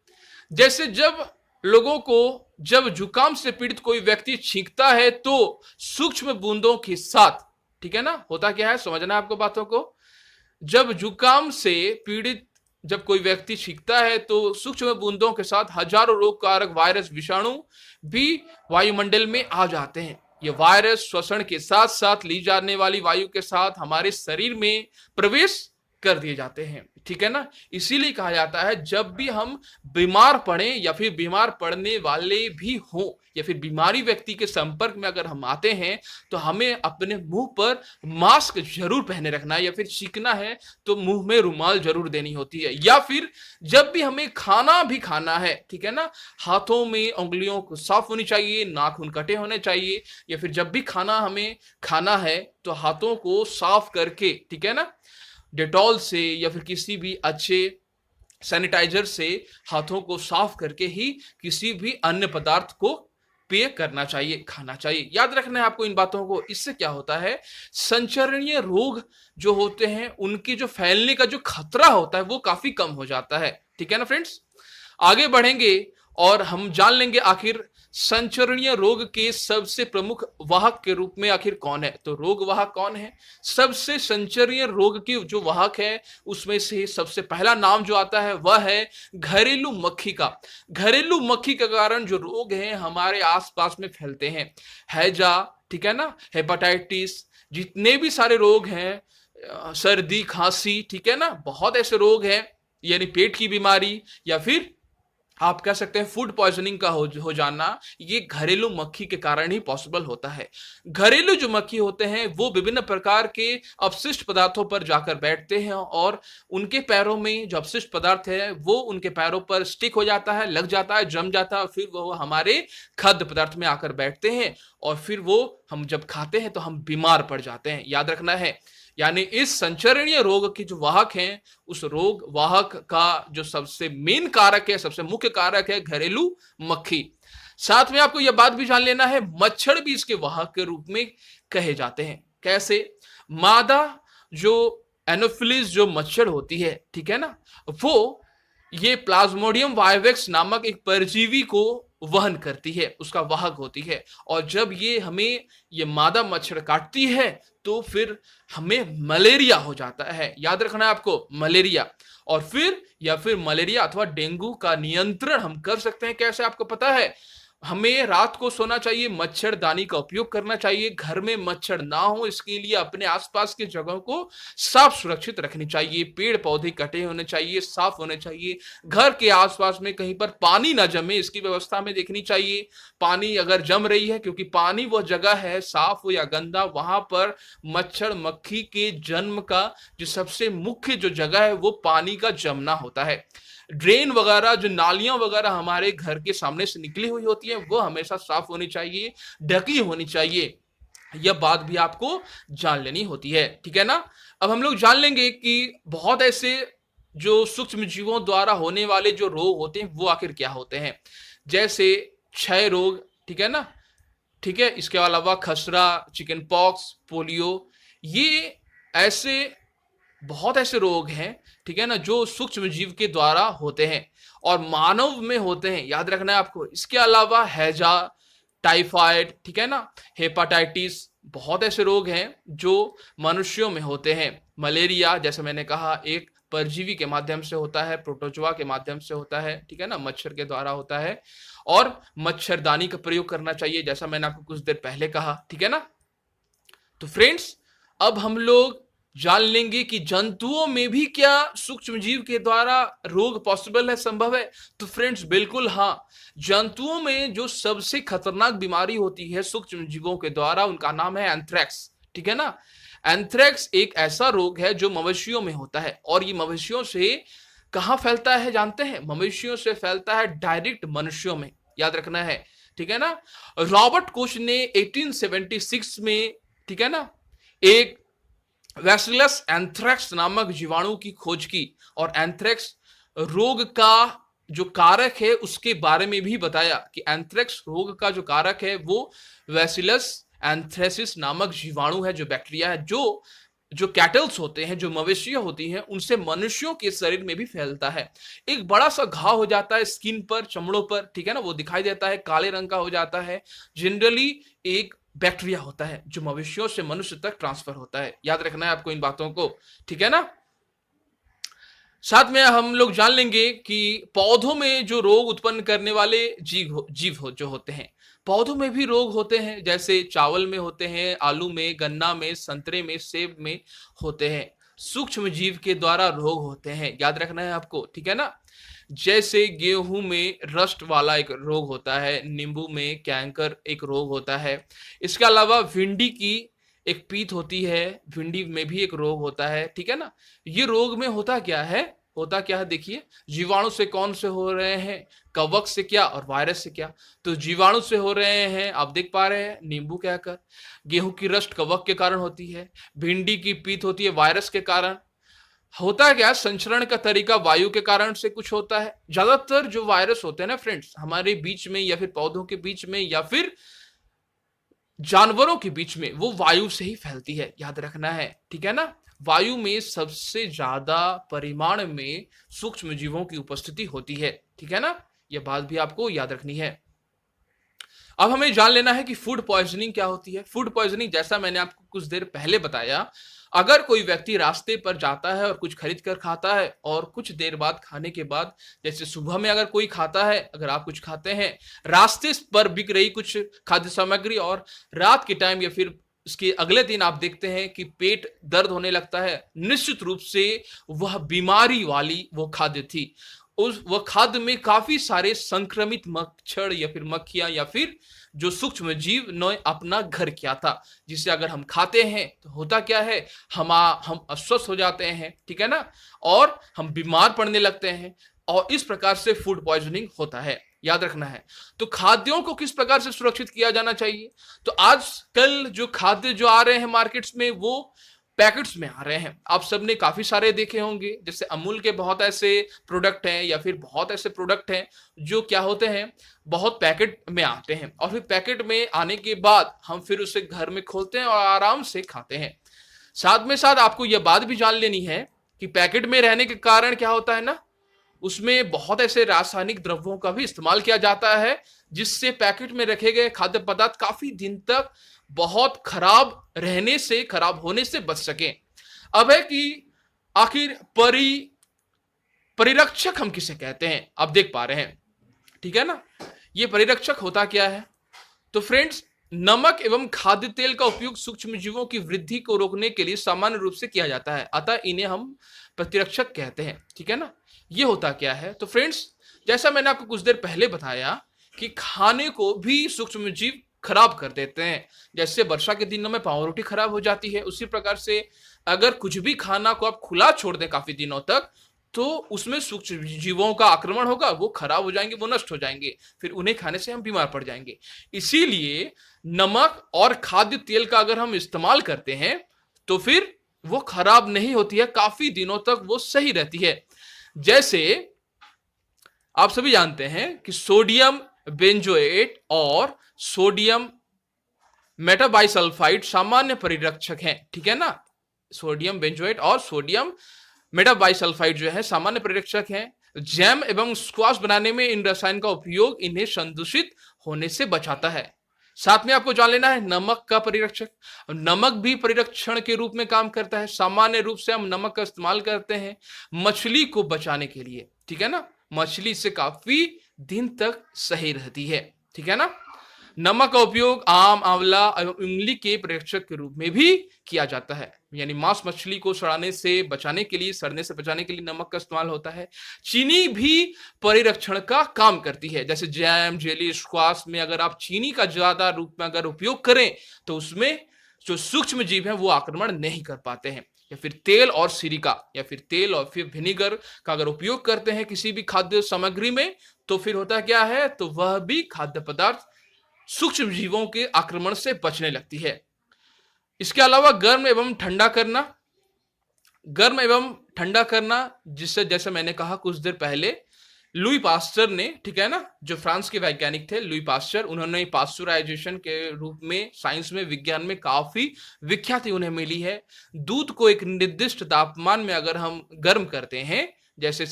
जैसे जब लोगों को, जब जुकाम से पीड़ित कोई व्यक्ति छींकता है तो सूक्ष्म बूंदों के साथ, ठीक है ना, होता क्या है, समझना है आपको बातों को। जब जुकाम से पीड़ित जब कोई व्यक्ति छींकता है तो सूक्ष्म बूंदों के साथ हजारों रोगकारक वायरस, विषाणु भी वायुमंडल में आ जाते हैं। ये वायरस श्वसन के साथ साथ ली जाने वाली वायु के साथ हमारे शरीर में प्रवेश कर दिए जाते हैं, ठीक है ना। इसीलिए कहा जाता है जब भी हम बीमार पड़े या फिर बीमार पड़ने वाले भी हों, या फिर बीमारी व्यक्ति के संपर्क में अगर हम आते हैं तो हमें अपने मुंह पर मास्क जरूर पहने रखना है, या फिर छींकना है तो मुंह में रुमाल जरूर देनी होती है। या फिर जब भी हमें खाना भी खाना है, ठीक है ना, हाथों में उंगलियों को साफ होनी चाहिए, नाखून कटे होने चाहिए, या फिर जब भी खाना हमें खाना है तो हाथों को साफ करके, ठीक है ना, डेटॉल से या फिर किसी भी अच्छे सैनिटाइजर से हाथों को साफ करके ही किसी भी अन्य पदार्थ को पेय करना चाहिए, खाना चाहिए। याद रखना है आपको इन बातों को। इससे क्या होता है, संचरणीय रोग जो होते हैं उनके जो फैलने का जो खतरा होता है वो काफी कम हो जाता है, ठीक है ना फ्रेंड्स। आगे बढ़ेंगे और हम जान लेंगे आखिर संचरणीय रोग के सबसे प्रमुख वाहक के रूप में आखिर कौन है? तो रोग वाहक कौन है? सबसे संचरणीय रोग की जो वाहक है उसमें से सबसे पहला नाम जो आता है वह है घरेलू मक्खी का। घरेलू मक्खी के कारण जो रोग हैं हमारे आसपास में फैलते हैं, हैजा, ठीक है ना, हेपेटाइटिस, जितने भी सारे रोग हैं, सर्दी खांसी, ठीक है ना, बहुत ऐसे रोग हैं, यानी पेट की बीमारी या फिर आप कह सकते हैं फूड पॉइजनिंग का हो जाना, ये घरेलू मक्खी के कारण ही पॉसिबल होता है। घरेलू जो मक्खी होते हैं वो विभिन्न प्रकार के अपशिष्ट पदार्थों पर जाकर बैठते हैं और उनके पैरों में जो अपशिष्ट पदार्थ है वो उनके पैरों पर स्टिक हो जाता है, लग जाता है, जम जाता है, और फिर वो हमारे खाद्य पदार्थ में आकर बैठते हैं और फिर वो हम जब खाते हैं तो हम बीमार पड़ जाते हैं। याद रखना है, यानी इस संचरणीय रोग की जो वाहक हैं, उस रोग वाहक का जो सबसे मेन कारक है, सबसे मुख्य कारक है घरेलू मक्खी। साथ में आपको यह बात भी जान लेना है, मच्छर भी इसके वाहक के रूप में कहे जाते हैं। कैसे? मादा जो एनोफिलिस जो मच्छर होती है, ठीक है ना, वो ये प्लाज्मोडियम वाइवेक्स नामक एक परजीवी को वहन करती है, उसका वाहक होती है। और जब ये मादा मच्छर काटती है तो फिर हमें मलेरिया हो जाता है। याद रखना है आपको, मलेरिया। और फिर मलेरिया अथवा डेंगू का नियंत्रण हम कर सकते हैं। कैसे? आपको पता है, हमें रात को सोना चाहिए, मच्छरदानी का उपयोग करना चाहिए, घर में मच्छर ना हो इसके लिए अपने आसपास की जगहों को साफ सुरक्षित रखनी चाहिए, पेड़ पौधे कटे होने चाहिए, साफ होने चाहिए, घर के आसपास में कहीं पर पानी ना जमे इसकी व्यवस्था में देखनी चाहिए। पानी अगर जम रही है, क्योंकि पानी वह जगह है साफ हो या गंदा, वहां पर मच्छर मक्खी के जन्म का जो सबसे मुख्य जो जगह है वो पानी का जमना होता है। ड्रेन वगैरह, जो नालियां वगैरह हमारे घर के सामने से निकली हुई होती है, वो हमेशा साफ होनी चाहिए, ढकी होनी चाहिए। यह बात भी आपको जान लेनी होती है, ठीक है ना। अब हम लोग जान लेंगे कि बहुत ऐसे जो सूक्ष्म जीवों द्वारा होने वाले जो रोग होते हैं वो आखिर क्या होते हैं। जैसे क्षय रोग, ठीक है ना, ठीक है, इसके अलावा खसरा, चिकन पॉक्स, पोलियो, ये ऐसे बहुत ऐसे रोग हैं, ठीक है ना, जो सूक्ष्म जीव के द्वारा होते हैं और मानव में होते हैं। याद रखना है आपको। इसके अलावा हैजा, टाइफाइड, ठीक है ना, हेपेटाइटिस, बहुत ऐसे रोग हैं जो मनुष्यों में होते हैं। मलेरिया, जैसे मैंने कहा, एक परजीवी के माध्यम से होता है, प्रोटोजोआ के माध्यम से होता है, ठीक है ना, मच्छर के द्वारा होता है। और मच्छरदानी का प्रयोग करना चाहिए, जैसा मैंने आपको कुछ देर पहले कहा, ठीक है ना। तो फ्रेंड्स, अब हम लोग जान लेंगे कि जंतुओं में भी क्या सूक्ष्म जीव के द्वारा रोग पॉसिबल है, संभव है। तो फ्रेंड्स, बिल्कुल हाँ, जंतुओं में जो सबसे खतरनाक बीमारी होती है सूक्ष्म जीवों के द्वारा, उनका नाम है एंथ्रेक्स, ठीक है ना। एंथ्रेक्स एक ऐसा रोग है जो मवेशियों में होता है और ये मवेशियों से कहां फैलता है जानते हैं? मवेशियों से फैलता है डायरेक्ट मनुष्यों में। याद रखना है, ठीक है ना। रॉबर्ट कोच ने 1876 में, ठीक है ना, एक बैसिलस एंथ्रेक्स नामक जीवाणु की खोज की और एंथ्रेक्स रोग का जो कारक है उसके बारे में भी बताया कि एंथ्रेक्स रोग का जो कारक है वो बैसिलस एंथ्रेसिस नामक जीवाणु है, जो बैक्टीरिया है, जो कैटल्स होते हैं, जो मवेशियां होती हैं, उनसे मनुष्यों के शरीर में भी फैलता है। एक बड़ा सा घाव हो जाता है स्किन पर, चमड़ों पर, ठीक है ना, वो दिखाई देता है, काले रंग का हो जाता है। जनरली एक बैक्टीरिया होता है जो मवेशियों से मनुष्य तक ट्रांसफर होता है। याद रखना है आपको इन बातों को, ठीक है ना। साथ में हम लोग जान लेंगे कि पौधों में जो रोग उत्पन्न करने वाले जीव जो होते हैं, पौधों में भी रोग होते हैं, जैसे चावल में होते हैं, आलू में, गन्ना में, संतरे में, सेब में होते हैं। सूक्ष्म जीव के द्वारा रोग होते हैं, याद रखना है आपको, ठीक है ना। जैसे गेहूं में रस्ट वाला एक रोग होता है, नींबू में कैंकर एक रोग होता है। इसके अलावा भिंडी की एक पीत होती है, भिंडी में भी एक रोग होता है, ठीक है ना। ये रोग में होता क्या है, देखिए, जीवाणु से कौन से हो रहे हैं, कवक से क्या और वायरस से क्या। तो जीवाणु से हो रहे हैं, आप देख पा रहे हैं, नींबू कहकर। गेहूं की रस्ट कवक के कारण होती है, भिंडी की पीत होती है वायरस के कारण। होता क्या, संचरण का तरीका वायु के कारण से कुछ होता है। ज्यादातर जो वायरस होते हैं ना फ्रेंड्स, हमारे बीच में या फिर पौधों के बीच में या फिर जानवरों के बीच में, वो वायु से ही फैलती है। याद रखना है, ठीक है ना। वायु में सबसे ज्यादा परिमाण में सूक्ष्म जीवों की उपस्थिति होती है, ठीक है ना। यह बात भी आपको याद रखनी है। अब हमें जान लेना है कि फूड पॉइजनिंग क्या होती है। फूड पॉइजनिंग, जैसा मैंने आपको कुछ देर पहले बताया, अगर कोई व्यक्ति रास्ते पर जाता है और कुछ खरीद कर खाता है और कुछ देर बाद खाने के बाद, जैसे सुबह में अगर कोई खाता है, अगर आप कुछ खाते हैं, रास्ते पर बिक रही कुछ खाद्य सामग्री और रात के टाइम या फिर उसके अगले दिन आप देखते हैं कि पेट दर्द होने लगता है, निश्चित रूप से वह बीमारी वाली वो खाद्य थी। उस वह खाद्य में काफी सारे संक्रमित मच्छर या फिर मक्खियां या फिर जो सूक्ष्म जीव ने अपना घर किया था, जिसे अगर हम खाते हैं तो होता क्या है, हम अस्वस्थ हो जाते हैं, ठीक है ना, और हम बीमार पड़ने लगते हैं और इस प्रकार से फूड पॉइजनिंग होता है। याद रखना है। तो खाद्यों को किस प्रकार से सुरक्षित किया जाना चाहिए? तो आजकल जो खाद्य जो आ रहे हैं मार्केट्स में, वो पैकेट्स में आ रहे हैं। आप सबने काफी सारे देखे होंगे, जैसे अमूल के बहुत ऐसे प्रोडक्ट हैं या फिर बहुत ऐसे प्रोडक्ट हैं जो क्या होते हैं, बहुत पैकेट में आते हैं और फिर पैकेट में आने के बाद हम फिर उसे घर में खोलते हैं और आराम से खाते हैं। साथ में साथ आपको यह बात भी जान लेनी है कि पैकेट में रहने के कारण क्या होता है ना, उसमें बहुत ऐसे रासायनिक द्रव्यों का भी इस्तेमाल किया जाता है, जिससे पैकेट में रखे गए खाद्य पदार्थ काफी दिन तक बहुत खराब होने से बच सके। अब है कि आखिर परिरक्षक हम किसे कहते हैं, आप देख पा रहे हैं, ठीक है ना। ये परिरक्षक होता क्या है? तो फ्रेंड्स, नमक एवं खाद्य तेल का उपयोग सूक्ष्म जीवों की वृद्धि को रोकने के लिए सामान्य रूप से किया जाता है, अतः इन्हें हम प्रतिरक्षक कहते हैं, ठीक है ना। ये होता क्या है? तो फ्रेंड्स, जैसा मैंने आपको कुछ देर पहले बताया कि खाने को भी सूक्ष्म जीव खराब कर देते हैं। जैसे वर्षा के दिनों में पाव रोटी खराब हो जाती है, उसी प्रकार से अगर कुछ भी खाना को आप खुला छोड़ दें काफी दिनों तक, तो उसमें सूक्ष्म जीवों का आक्रमण होगा, वो खराब हो जाएंगे, वो नष्ट हो जाएंगे, फिर उन्हें खाने से हम बीमार पड़ जाएंगे। इसीलिए नमक और खाद्य तेल का अगर हम इस्तेमाल करते हैं तो फिर वो खराब नहीं होती है, काफी दिनों तक वो सही रहती है। जैसे आप सभी जानते हैं कि सोडियम बेंजोएट और सोडियम मेटाबाइसल्फाइड सामान्य परिरक्षक हैं, ठीक है ना। सोडियम बेंजोएट और सोडियम मेटाबाइसल्फाइड जो है सामान्य परिरक्षक हैं। जैम एवं स्क्वाश बनाने में इन रसायन का उपयोग इन्हें संदूषित होने से बचाता है। साथ में आपको जान लेना है नमक का परिरक्षक। नमक भी परिरक्षण के रूप में काम करता है। सामान्य रूप से हम नमक का इस्तेमाल करते हैं मछली को बचाने के लिए, ठीक है ना। मछली से काफी दिन तक सही रहती है, ठीक है ना। नमक का उपयोग आम, आंवला एवं इमली के परिरक्षक के रूप में भी किया जाता है, यानी मांस मछली को सड़ने से बचाने के लिए नमक का इस्तेमाल होता है। चीनी भी परिरक्षण का काम करती है, जैसे जैम, जेली, स्क्वाश में अगर आप चीनी का ज्यादा रूप में अगर उपयोग करें तो उसमें जो सूक्ष्म जीव है वो आक्रमण नहीं कर पाते हैं। या फिर तेल और सिरका या फिर तेल और फिर विनेगर का अगर उपयोग करते हैं किसी भी खाद्य सामग्री में, तो फिर होता क्या है, तो वह भी खाद्य पदार्थ सूक्ष्म जीवों के आक्रमण से बचने लगती है। इसके अलावा गर्म एवं ठंडा करना, जिससे जैसे मैंने कहा कुछ देर पहले, लुई पास्चर ने, ठीक है ना, जो फ्रांस के वैज्ञानिक थे लुई पास्चर, उन्होंने पास्चुराइजेशन के रूप में साइंस में, विज्ञान में काफी विख्याति उन्हें मिली है। दूध को एक निर्दिष्ट तापमान में अगर हम गर्म करते हैं, जैसे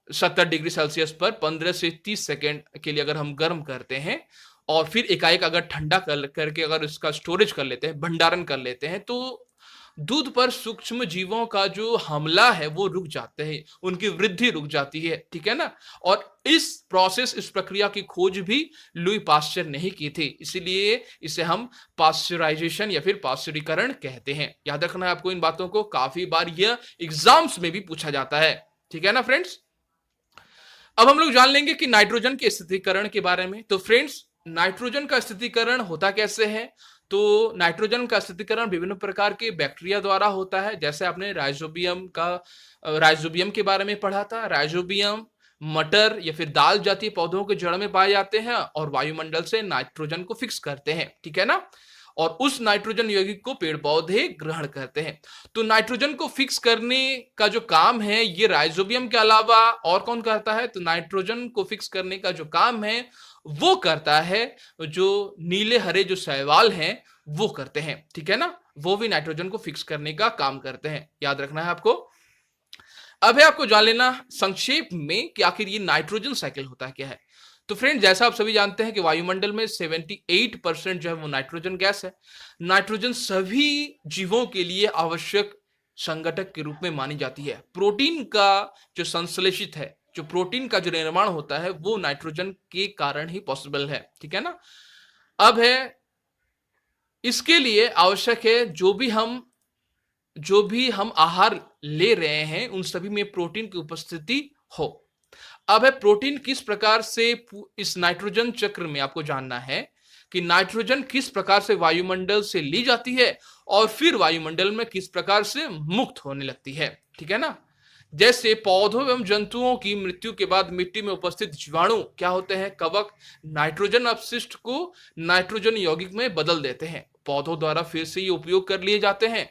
70 डिग्री सेल्सियस पर 15 से 30 सेकेंड के लिए अगर हम गर्म करते हैं और फिर एकाएक अगर ठंडा करके अगर इसका स्टोरेज कर लेते हैं, भंडारण कर लेते हैं, तो दूध पर सूक्ष्म जीवों का जो हमला है वो रुक जाते हैं, उनकी वृद्धि रुक जाती है, ठीक है ना। और इस प्रक्रिया की खोज भी लुई पास्चर ने की थी, इसीलिए इसे हम पास्चराइजेशन या फिर पास्चरीकरण कहते हैं। याद रखना है आपको इन बातों को, काफी बार यह एग्जाम्स में भी पूछा जाता है, ठीक है ना फ्रेंड्स। अब हम लोग जान लेंगे कि नाइट्रोजन के स्थिरीकरण के बारे में। तो फ्रेंड्स, नाइट्रोजन का स्थिरीकरण होता कैसे है? तो नाइट्रोजन का स्थिरीकरण विभिन्न प्रकार के बैक्टीरिया द्वारा होता है। जैसे आपने राइजोबियम के बारे में पढ़ा था। राइजोबियम मटर या फिर दाल जातीय पौधों के जड़ में पाए जाते हैं और वायुमंडल से नाइट्रोजन को फिक्स करते हैं, ठीक है ना। और उस नाइट्रोजन यौगिक को पेड़ पौधे ग्रहण करते हैं। तो नाइट्रोजन को फिक्स करने का जो काम है ये राइजोबियम के अलावा और कौन करता है? तो नाइट्रोजन को फिक्स करने का जो काम है वो करता है जो नीले हरे जो शैवाल हैं वो करते हैं, ठीक है ना। वो भी नाइट्रोजन को फिक्स करने का काम करते हैं, याद रखना है आपको। अब है आपको जान लेना संक्षेप में कि आखिर ये नाइट्रोजन साइकिल होता क्या है। तो फ्रेंड, जैसा आप सभी जानते हैं कि वायुमंडल में 78% जो है वो नाइट्रोजन गैस है। नाइट्रोजन सभी जीवों के लिए आवश्यक संगठक के रूप में मानी जाती है। प्रोटीन का जो संश्लेषित है, जो प्रोटीन का जो निर्माण होता है, वो नाइट्रोजन के कारण ही पॉसिबल है, ठीक है ना। अब है, इसके लिए आवश्यक है जो भी हम आहार ले रहे हैं उन सभी में प्रोटीन की उपस्थिति हो। अब है, प्रोटीन किस प्रकार से इस नाइट्रोजन चक्र में आपको जानना है कि नाइट्रोजन किस प्रकार से वायुमंडल से ली जाती है और फिर वायुमंडल में किस प्रकार से मुक्त होने लगती है, ठीक है ना। जैसे पौधों एवं जंतुओं की मृत्यु के बाद मिट्टी में उपस्थित जीवाणु क्या होते हैं, कवक, नाइट्रोजन अपशिष्ट को नाइट्रोजन यौगिक में बदल देते हैं। पौधों द्वारा फिर से ये उपयोग कर लिए जाते हैं,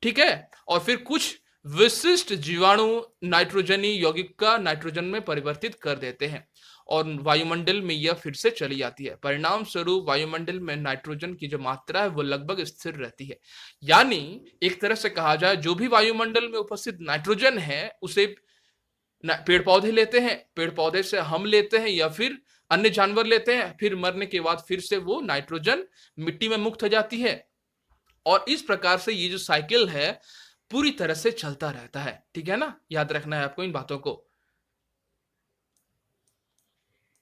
ठीक है। और फिर कुछ विशिष्ट जीवाणु नाइट्रोजनी यौगिक का नाइट्रोजन में परिवर्तित कर देते हैं और वायुमंडल में यह फिर से चली जाती है। परिणाम स्वरूप वायुमंडल में नाइट्रोजन की जो मात्रा है वो लगभग स्थिर रहती है। यानी एक तरह से कहा जाए, जो भी वायुमंडल में उपस्थित नाइट्रोजन है उसे पेड़ पौधे लेते हैं, पेड़ पौधे से हम लेते हैं या फिर अन्य जानवर लेते हैं, फिर मरने के बाद फिर से वो नाइट्रोजन मिट्टी में मुक्त हो जाती है। और इस प्रकार से ये जो साइकिल है पूरी तरह से चलता रहता है, ठीक है ना। याद रखना है आपको इन बातों को।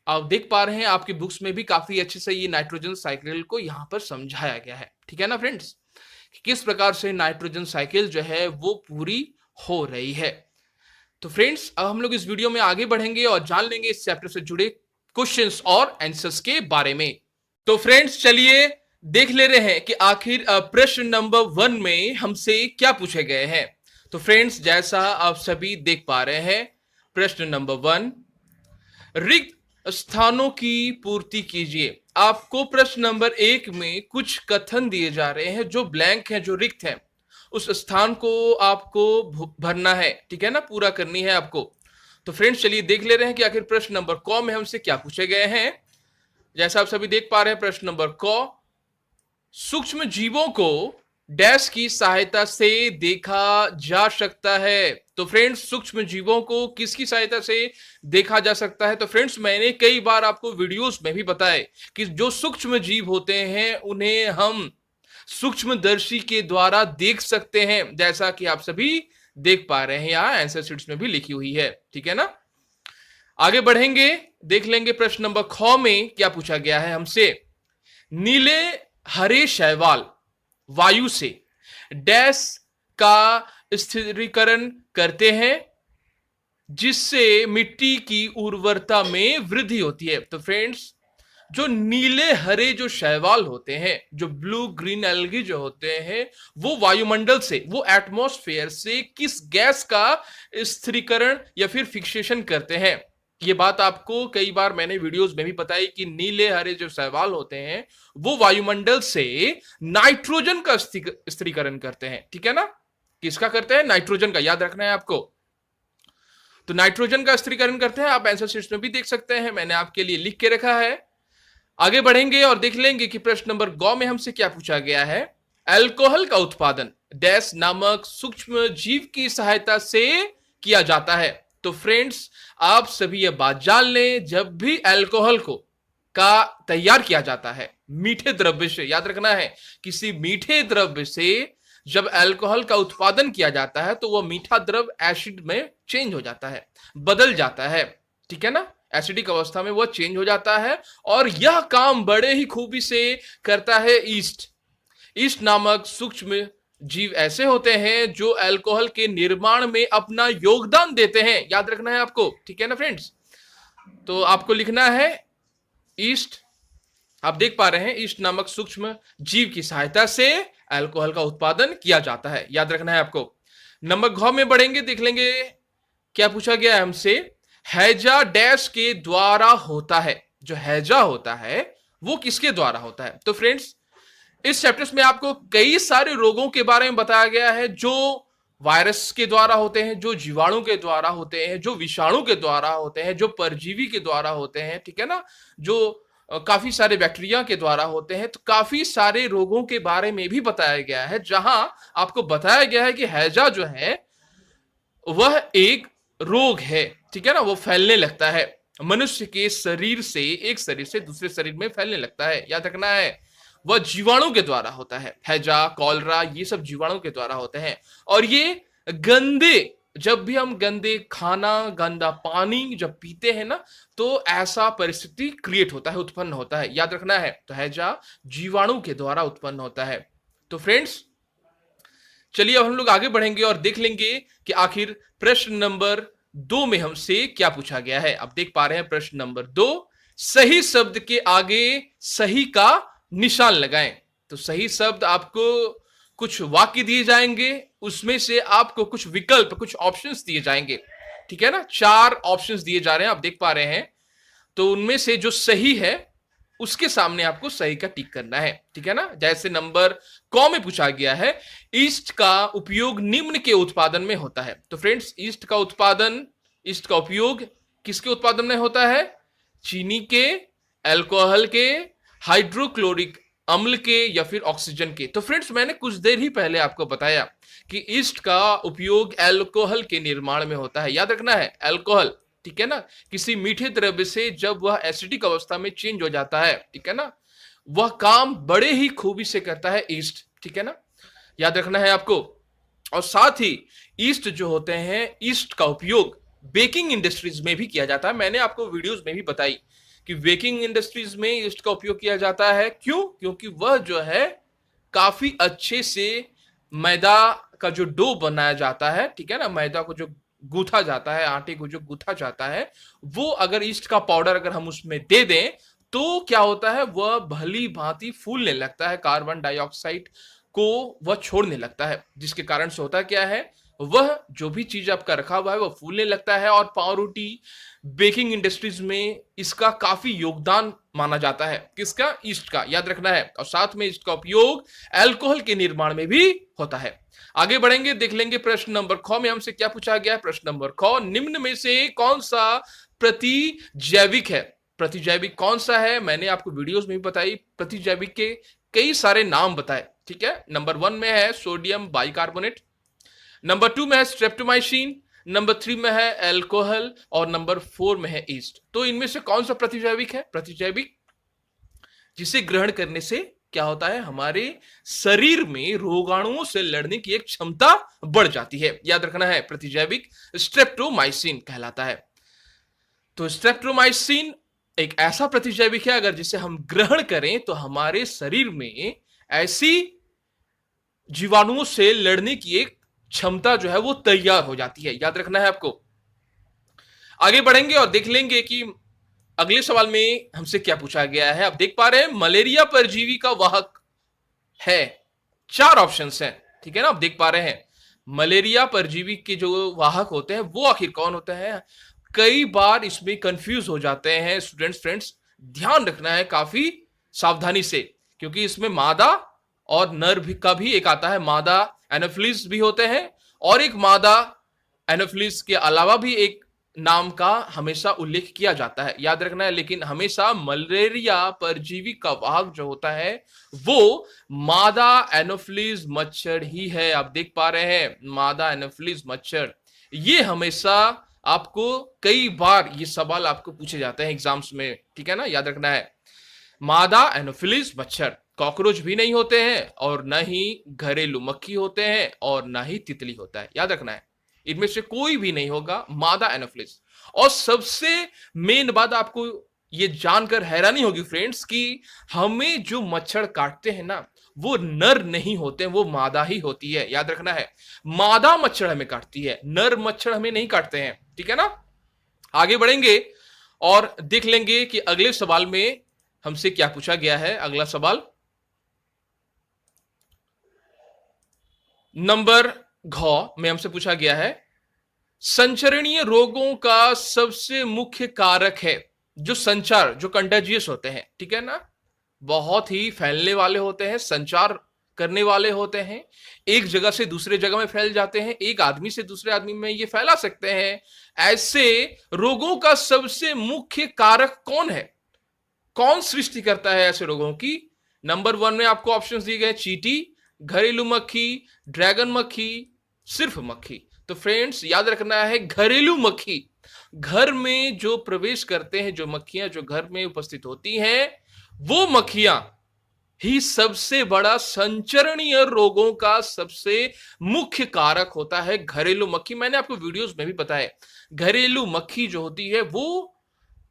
आप देख पा रहे हैं आपकी बुक्स में भी काफी अच्छे से ये नाइट्रोजन साइकिल को यहां पर समझाया गया है, ठीक है ना फ्रेंड्स, किस प्रकार से नाइट्रोजन साइकिल जो है वो पूरी हो रही है। तो फ्रेंड्स, अब हम लोग इस वीडियो में आगे बढ़ेंगे और जान लेंगे इस चैप्टर से जुड़े क्वेश्चंस और आंसर्स के बारे में। तो फ्रेंड्स, चलिए देख ले रहे हैं कि आखिर प्रश्न नंबर 1 में हमसे क्या पूछे गए हैं। तो फ्रेंड्स, जैसा आप सभी देख पा रहे हैं, प्रश्न नंबर 1, रिक्त स्थानों की पूर्ति कीजिए। आपको प्रश्न नंबर 1 में कुछ कथन दिए जा रहे हैं जो ब्लैंक हैं, जो रिक्त हैं, उस स्थान को आपको भरना है, ठीक है ना, पूरा करनी है आपको। तो फ्रेंड्स, चलिए देख ले रहे हैं कि आखिर प्रश्न नंबर क में हमसे क्या पूछे गए हैं। जैसा आप सभी देख पा रहे हैं, प्रश्न नंबर क, सूक्ष्म जीवों को डैश की सहायता से देखा जा सकता है। तो फ्रेंड्स, सूक्ष्म जीवों को किसकी सहायता से देखा जा सकता है? तो फ्रेंड्स, मैंने कई बार आपको वीडियोस में भी बताया कि जो सूक्ष्म जीव होते हैं उन्हें हम सूक्ष्मदर्शी के द्वारा देख सकते हैं, जैसा कि आप सभी देख पा रहे हैं, यहां आंसर शीट्स में भी लिखी हुई है, ठीक है ना। आगे बढ़ेंगे, देख लेंगे प्रश्न नंबर ख में क्या पूछा गया है हमसे। नीले हरे शैवाल वायु से डैश का स्थिरीकरण करते हैं जिससे मिट्टी की उर्वरता में वृद्धि होती है। तो फ्रेंड्स, जो नीले हरे जो शैवाल होते हैं, जो ब्लू ग्रीन एल्गी जो होते हैं, वो वायुमंडल से, वो एटमॉस्फेयर से किस गैस का स्थिरीकरण या फिर फिक्सेशन करते हैं। ये बात आपको कई बार मैंने वीडियोस में भी बताई कि नीले हरे जो शैवाल होते हैं वो वायुमंडल से नाइट्रोजन का स्थिरीकरण करते हैं, ठीक है ना। किसका करते हैं? नाइट्रोजन का, याद रखना है आपको। तो नाइट्रोजन का स्थिरीकरण करते हैं, आप आंसर शीट्स में भी देख सकते हैं, मैंने आपके लिए लिख के रखा है। आगे बढ़ेंगे और देख लेंगे कि प्रश्न नंबर ग में हमसे क्या पूछा गया है। अल्कोहल का उत्पादन डैश नामक सूक्ष्म जीव की सहायता से किया जाता है। तो फ्रेंड्स, आप सभी ये बात जान लें, जब भी अल्कोहल का तैयार किया जाता है मीठे द्रव्य से, याद रखना है, किसी मीठे द्रव्य से जब अल्कोहल का उत्पादन किया जाता है तो वह मीठा द्रव्य एसिड में चेंज हो जाता है, बदल जाता है, ठीक है ना। एसिडिक अवस्था में वह चेंज हो जाता है और यह काम बड़े ही खूबी से करता है ईस्ट। ईस्ट नामक सूक्ष्म जीव ऐसे होते हैं जो अल्कोहल के निर्माण में अपना योगदान देते हैं, याद रखना है आपको, ठीक है ना फ्रेंड्स। तो आपको लिखना है ईस्ट, आप देख पा रहे हैं, ईस्ट नामक सूक्ष्म जीव की सहायता से अल्कोहल का उत्पादन किया जाता है, याद रखना है आपको। नंबर घ में बढ़ेंगे, देख लेंगे क्या पूछा गया है हमसे। हैजा डैश के द्वारा होता है। जो हैजा होता है वो किसके द्वारा होता है? तो फ्रेंड्स, इस चैप्टर्स में आपको कई सारे रोगों के बारे में बताया गया है जो वायरस के द्वारा होते हैं, जो जीवाणु के द्वारा होते हैं, जो विषाणु के द्वारा होते हैं, जो परजीवी के द्वारा होते हैं, ठीक है ना, जो काफी सारे बैक्टीरिया के द्वारा होते हैं। तो काफी सारे रोगों के बारे में भी बताया गया है, जहां आपको बताया गया है कि हैजा जो है वह एक रोग है, ठीक है ना, वो फैलने लगता है। मनुष्य के शरीर से, एक शरीर से दूसरे शरीर में फैलने लगता है। याद रखना है, वह जीवाणु के द्वारा होता है। हैजा, कॉलरा, ये सब जीवाणु के द्वारा होते हैं। और ये गंदे, जब भी हम गंदे खाना, गंदा पानी जब पीते हैं ना, तो ऐसा परिस्थिति क्रिएट होता है, उत्पन्न होता है। याद रखना है, तो हैजा जीवाणु के द्वारा उत्पन्न होता है। तो फ्रेंड्स चलिए अब हम लोग आगे बढ़ेंगे और देख लेंगे कि आखिर प्रश्न नंबर 2 में हमसे क्या पूछा गया है। अब देख पा रहे हैं प्रश्न नंबर 2, सही शब्द के आगे सही का निशान लगाएं। तो सही शब्द, आपको कुछ वाक्य दिए जाएंगे, उसमें से आपको कुछ विकल्प, कुछ ऑप्शंस दिए जाएंगे, ठीक है ना। 4 ऑप्शंस दिए जा रहे हैं, आप देख पा रहे हैं। तो उनमें से जो सही है उसके सामने आपको सही का टिक करना है, ठीक है ना। जैसे नंबर क में पूछा गया है, ईस्ट का उपयोग निम्न के उत्पादन में होता है। तो फ्रेंड्स ईस्ट का उपयोग किसके उत्पादन में होता है? चीनी के, अल्कोहल के, हाइड्रोक्लोरिक अम्ल के, या फिर ऑक्सीजन के। तो फ्रेंड्स मैंने कुछ देर ही पहले आपको बताया कि ईस्ट का उपयोग अल्कोहल के निर्माण में होता है। याद रखना है, अल्कोहल, ठीक है ना। किसी मीठे द्रव्य से जब वह एसिडिक अवस्था में चेंज हो जाता है, ठीक है ना, वह काम बड़े ही खूबी से करता है ईस्ट, ठीक है ना। याद रखना है आपको। और साथ ही ईस्ट जो होते हैं, ईस्ट का उपयोग बेकिंग इंडस्ट्रीज में भी किया जाता है। मैंने आपको वीडियोस में भी बताई कि बेकिंग इंडस्ट्रीज में ईस्ट का उपयोग किया जाता है। क्यों? क्योंकि वह जो है काफी अच्छे से मैदा का जो डो बनाया जाता है, ठीक है ना, मैदा को जो गूथा जाता है, आटे को जो गूथा जाता है, वो अगर ईस्ट का पाउडर अगर हम उसमें दे दें तो क्या होता है, वह भली भांति फूलने लगता है, कार्बन डाइऑक्साइड को वह छोड़ने लगता है, जिसके कारण से होता क्या है, वह जो भी चीज आपका रखा हुआ है वह फूलने लगता है। और पाव रोटी बेकिंग इंडस्ट्रीज में इसका काफी योगदान माना जाता है। किसका? ईस्ट का। याद रखना है। और साथ में इसका उपयोग अल्कोहल के निर्माण में भी होता है। आगे बढ़ेंगे, देख लेंगे प्रश्न नंबर ख में हमसे क्या पूछा गया है। प्रश्न नंबर ख, निम्न में से कौन सा प्रतिजैविक है? प्रतिजैविक कौन सा है? मैंने आपको वीडियोस में भी बताई, प्रतिजैविक के कई सारे नाम बताए, ठीक है। नंबर 1 में है सोडियम बाइकार्बोनेट, नंबर 2 में है स्ट्रेप्टोमाइसिन, नंबर 3 में है अल्कोहल, और नंबर 4 में है ईस्ट। तो इनमें से कौन सा प्रतिजैविक है? प्रतिजैविक जिसे ग्रहण करने से क्या होता है, हमारे शरीर में रोगाणुओं से लड़ने की एक क्षमता बढ़ जाती है। याद रखना है, प्रतिजैविक स्ट्रेप्टोमाइसिन कहलाता है। तो स्ट्रेप्टोमाइसिन एक ऐसा प्रतिजैविक है, अगर जिसे हम ग्रहण करें तो हमारे शरीर में ऐसी जीवाणुओं से लड़ने की एक क्षमता जो है वो तैयार हो जाती है। याद रखना है आपको। आगे बढ़ेंगे और देख लेंगे कि अगले सवाल में हमसे क्या पूछा गया है। आप देख पा रहे हैं, मलेरिया परजीवी का वाहक है। 4 ऑप्शंस हैं, ठीक है ना। आप देख पा रहे हैं मलेरिया परजीवी के जो वाहक होते हैं वो आखिर कौन होते हैं। कई बार इसमें कंफ्यूज हो जाते हैं स्टूडेंट्स। फ्रेंड्स ध्यान रखना है काफी सावधानी से, क्योंकि इसमें मादा और नर भी का भी एक आता है। मादा एनोफिलिस भी होते हैं, और एक मादा एनोफिलिस के अलावा भी एक नाम का हमेशा उल्लेख किया जाता है। याद रखना है, लेकिन हमेशा मलेरिया परजीवी का वाहक जो होता है वो मादा एनोफिलिस मच्छर ही है। आप देख पा रहे हैं, मादा एनोफिलिस मच्छर। ये हमेशा आपको कई बार ये सवाल आपको पूछे जाते हैं एग्जाम्स में, ठीक है ना। याद रखना है, मादा एनोफिलिस मच्छर कॉकरोच भी नहीं होते हैं, और न ही घरेलू मक्खी होते हैं, और न ही तितली होता है। याद रखना है, इनमें से कोई भी नहीं होगा मादा एनोफिलिस। और सबसे मेन बात आपको ये जानकर हैरानी होगी फ्रेंड्स कि हमें जो मच्छर काटते हैं ना, वो नर नहीं होते, वो मादा ही होती है। याद रखना है, मादा मच्छर हमें काटती है, नर मच्छर हमें नहीं काटते हैं, ठीक है ना। आगे बढ़ेंगे और देख लेंगे कि अगले सवाल में हमसे क्या पूछा गया है। अगला सवाल नंबर घ में हमसे पूछा गया है, संचरणीय रोगों का सबसे मुख्य कारक है। जो संचार, जो कंटेजियस होते हैं, ठीक है ना, बहुत ही फैलने वाले होते हैं, संचार करने वाले होते हैं, एक जगह से दूसरे जगह में फैल जाते हैं, एक आदमी से दूसरे आदमी में ये फैला सकते हैं। ऐसे रोगों का सबसे मुख्य कारक कौन है? कौन सृष्टि करता है ऐसे रोगों की? नंबर 1 में आपको ऑप्शंस दिए गए, चींटी, घरेलू मक्खी, ड्रैगन मक्खी, सिर्फ मक्खी। तो फ्रेंड्स याद रखना है, घरेलू मक्खी घर में जो प्रवेश करते हैं, जो मक्खियां जो घर में उपस्थित होती हैं, वो मक्खियां ही सबसे बड़ा संचरणीय रोगों का सबसे मुख्य कारक होता है घरेलू मक्खी। मैंने आपको वीडियोस में भी बताया, घरेलू मक्खी जो होती है वो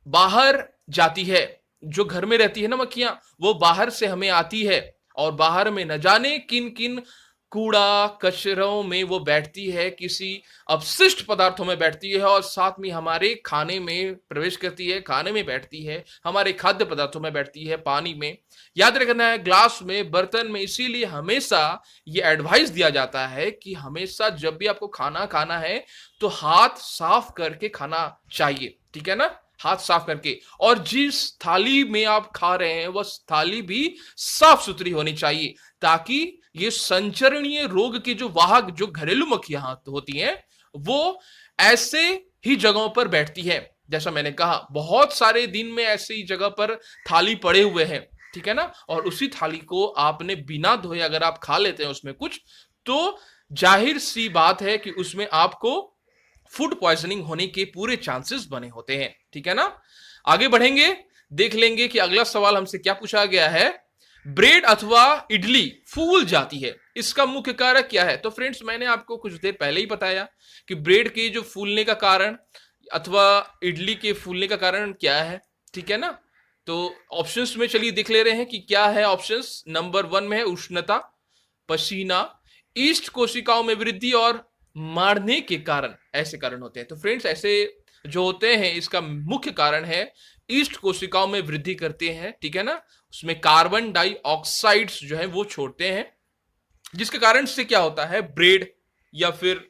बाहर जाती है, जो घर में रहती है ना मक्खियां, वो बाहर से हमें आती है और बाहर में न जाने किन किन कूड़ा कचरों में वो बैठती है, किसी अपशिष्ट पदार्थों में बैठती है और साथ में हमारे खाने में प्रवेश करती है, खाने में बैठती है, हमारे खाद्य पदार्थों में बैठती है, पानी में, याद रखना है, ग्लास में, बर्तन में। इसीलिए हमेशा ये एडवाइस दिया जाता है कि हमेशा जब भी आपको खाना खाना है तो हाथ साफ करके खाना चाहिए, ठीक है ना, हाथ साफ करके। और जिस थाली में आप खा रहे हैं वह थाली भी साफ सुथरी होनी चाहिए, ताकि ये संचरणीय रोग की जो वाहक जो घरेलू मक्खियां होती हैं वो ऐसे ही जगहों पर बैठती है। जैसा मैंने कहा, बहुत सारे दिन में ऐसी जगह पर थाली पड़े हुए हैं, ठीक है ना, और उसी थाली को आपने बिना धोए अगर आप खा लेते हैं उसमें कुछ, तो जाहिर सी बात है कि उसमें आपको फूड पॉइजनिंग होने के पूरे चांसेस बने होते हैं, ठीक है ना। आगे बढ़ेंगे, देख लेंगे कि अगला सवाल हमसे क्या पूछा गया है। ब्रेड अथवा इडली फूल जाती है, इसका मुख्य कारक क्या है? तो फ्रेंड्स, मैंने आपको कुछ देर पहले ही बताया कि ब्रेड के जो फूलने का कारण अथवा इडली के फूलने का कारण क्या है, ठीक है ना। तो ऑप्शंस में चलिए देख ले रहे हैं कि क्या है ऑप्शंस। नंबर 1 में है उष्णता, पसीना, ईस्ट कोशिकाओं में वृद्धि और मारने के कारण, ऐसे कारण होते हैं। तो फ्रेंड्स, ऐसे जो होते हैं इसका मुख्य कारण है ईस्ट कोशिकाओं में वृद्धि करते हैं, ठीक है ना, उसमें कार्बन डाइऑक्साइड्स जो है वो छोड़ते हैं, जिसके कारण से क्या होता है, ब्रेड या फिर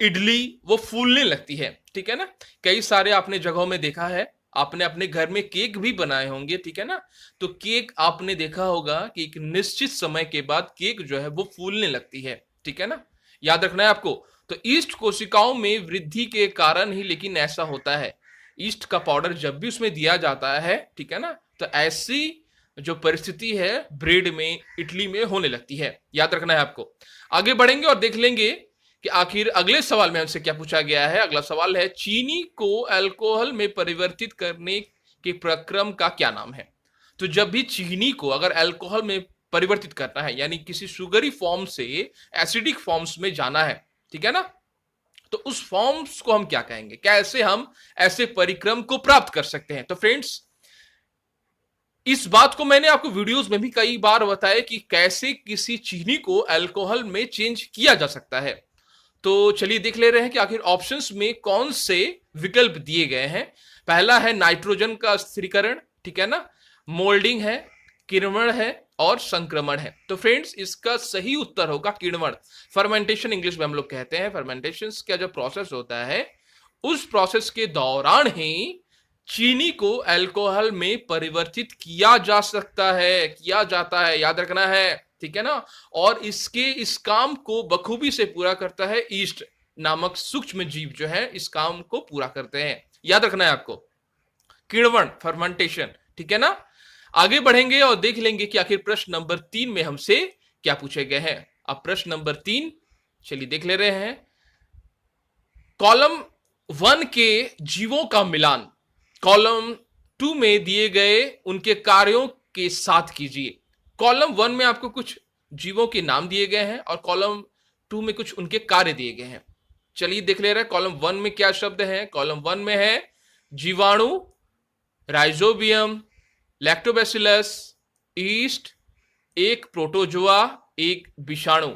इडली वो फूलने लगती है, ठीक है ना। कई सारे आपने जगहों में देखा है, आपने अपने घर में केक भी बनाए होंगे, ठीक है ना, तो केक आपने देखा होगा कि एक निश्चित समय के बाद केक जो है वो फूलने लगती है, ठीक है ना, याद रखना है आपको। तो ईस्ट कोशिकाओं में वृद्धि के कारण ही लेकिन ऐसा होता है, ईस्ट का पाउडर जब भी उसमें दिया जाता है, ठीक है ना, तो ऐसी जो परिस्थिति है ब्रेड में, इडली में होने लगती है, याद रखना है आपको। आगे बढ़ेंगे और देख लेंगे कि आखिर अगले सवाल में हमसे क्या पूछा गया है। अगला सवाल है, चीनी को अल्कोहल में परिवर्तित करने के प्रक्रम का क्या नाम है? तो जब भी चीनी को अगर अल्कोहल में परिवर्तित करना है, यानी किसी शुगरी फॉर्म से एसिडिक फॉर्म्स में जाना है, ठीक है ना, तो उस फॉर्म्स को हम क्या कहेंगे, कैसे हम ऐसे परिक्रम को प्राप्त कर सकते हैं? तो फ्रेंड्स, इस बात को मैंने आपको वीडियोस में भी कई बार बताया कि कैसे किसी चीनी को अल्कोहल में चेंज किया जा सकता है। तो चलिए देख ले रहे हैं कि आखिर ऑप्शंस में कौन से विकल्प दिए गए हैं। पहला है नाइट्रोजन का स्थिरीकरण, ठीक है ना, मोल्डिंग है, किण्वन है और संक्रमण है। तो फ्रेंड्स, इसका सही उत्तर होगा किण्वन। फर्मेंटेशन इंग्लिश में हम लोग कहते हैं। फर्मेंटेशन का जो प्रोसेस होता है, उस प्रोसेस के दौरान ही चीनी को अल्कोहल में परिवर्तित किया जा सकता है, किया जाता है, याद रखना है, ठीक है ना। और इस काम को बखूबी से पूरा करता है ईस्ट नामक सूक्ष्म जीव जो है, इस काम को पूरा करते हैं, याद रखना है आपको, किण्वन, फर्मेंटेशन, ठीक है ना। आगे बढ़ेंगे और देख लेंगे कि आखिर प्रश्न नंबर 3 में हमसे क्या पूछे गए हैं। अब प्रश्न नंबर 3 चलिए देख ले रहे हैं। कॉलम 1 के जीवों का मिलान कॉलम 2 में दिए गए उनके कार्यों के साथ कीजिए। कॉलम 1 में आपको कुछ जीवों के नाम दिए गए हैं और कॉलम 2 में कुछ उनके कार्य दिए गए हैं। चलिए देख ले रहे हैं कॉलम 1 में क्या शब्द है। कॉलम 1 में है जीवाणु, राइजोबियम, लैक्टोबैसिलस, ईस्ट, एक प्रोटोजोआ, एक विषाणु।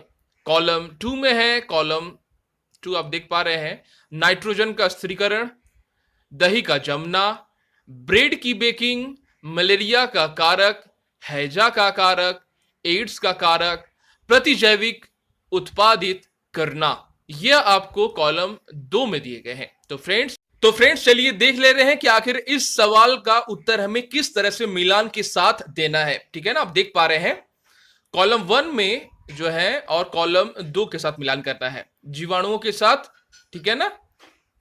कॉलम 2 में है, कॉलम 2 आप देख पा रहे हैं, नाइट्रोजन का स्थिरीकरण, दही का जमना, ब्रेड की बेकिंग, मलेरिया का कारक, हैजा का कारक, एड्स का कारक, प्रतिजैविक उत्पादित करना। यह आपको कॉलम 2 में दिए गए हैं। तो फ्रेंड्स चलिए देख ले रहे हैं कि आखिर इस सवाल का उत्तर हमें किस तरह से मिलान के साथ देना है, ठीक है ना। आप देख पा रहे हैं कॉलम 1 में जो है और कॉलम 2 के साथ मिलान करना है, जीवाणुओं के साथ, ठीक है ना,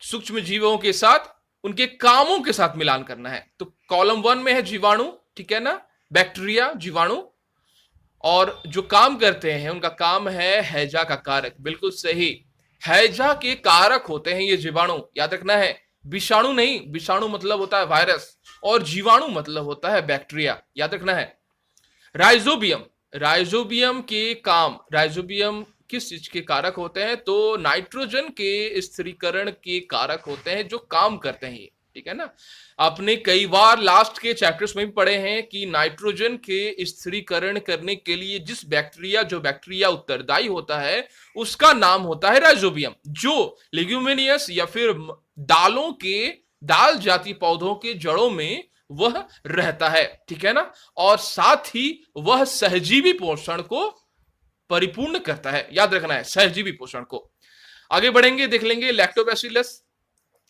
सूक्ष्म जीवों के साथ, उनके कामों के साथ मिलान करना है। तो कॉलम 1 में है जीवाणु, ठीक है ना, बैक्टीरिया, जीवाणु, और जो काम करते हैं उनका काम है हैजा का कारक। बिल्कुल सही, हैजा के कारक होते हैं ये जीवाणु, याद रखना है। विषाणु नहीं, विषाणु मतलब होता है वायरस, और जीवाणु मतलब होता है बैक्टीरिया, याद रखना है। राइजोबियम, राइजोबियम के काम, राइजोबियम किस चीज के कारक होते हैं? तो नाइट्रोजन के स्थिरीकरण के कारक होते हैं जो काम करते हैं ये, ठीक है ना। आपने कई बार लास्ट के चैप्टर्स में भी पढ़े हैं कि नाइट्रोजन के स्थिरीकरण करने के लिए जिस बैक्टीरिया, जो बैक्टीरिया उत्तरदायी होता है उसका नाम होता है राइजोबियम, जो लेग्यूमिनियस या फिर दालों के, दाल जाति पौधों के जड़ों में वह रहता है, ठीक है ना। और साथ ही वह सहजीवी पोषण को परिपूर्ण करता है, याद रखना है, सहजीवी पोषण को। आगे बढ़ेंगे, देख लेंगे लैक्टोबैसिलस।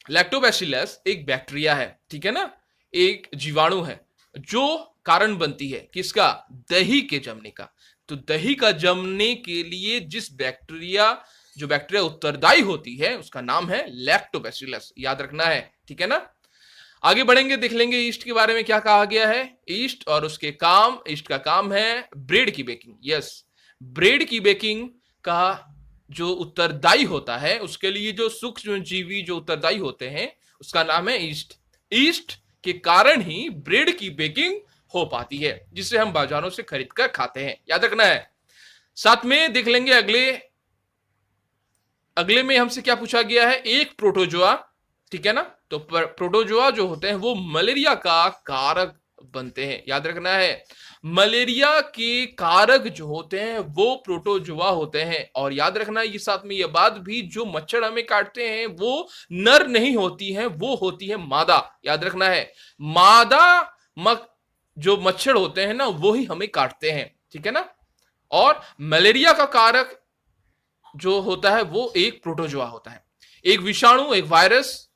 लैक्टोबैसिलस एक बैक्टीरिया है, ठीक है ना, एक जीवाणु है जो कारण बनती है किसका? दही के जमने का। तो दही का जमने के लिए जिस बैक्टीरिया, जो बैक्टीरिया उत्तरदायी होती है उसका नाम है लैक्टोबैसिलस, याद रखना है, ठीक है ना। आगे बढ़ेंगे, देख लेंगे ईस्ट के बारे में क्या कहा गया है। ईस्ट और उसके काम, ईस्ट का काम है ब्रेड की बेकिंग। यस, ब्रेड की बेकिंग का जो उत्तरदायी होता है, उसके लिए जो सूक्ष्म जीवी जो उत्तरदायी होते हैं उसका नाम है ईस्ट। ईस्ट के कारण ही ब्रेड की बेकिंग हो पाती है, जिसे हम बाजारों से खरीद कर खाते हैं, याद रखना है। साथ में देख लेंगे अगले में हमसे क्या पूछा गया है, एक प्रोटोजोआ, ठीक है ना। तो प्रोटोजोआ जो होते हैं वो मलेरिया का कारक बनते हैं, याद रखना है। मलेरिया के कारक जो होते हैं वो प्रोटोजोआ होते हैं। और याद रखना है ये, साथ में ये बात भी, जो मच्छर हमें काटते हैं वो नर नहीं होती हैं, वो होती है मादा, याद रखना है। मादा जो मच्छर होते हैं ना वो ही हमें काटते हैं, ठीक है ना। और मलेरिया का कारक जो होता है वो एक प्रोटोजोआ होता है, एक विषाणु, एक वायरस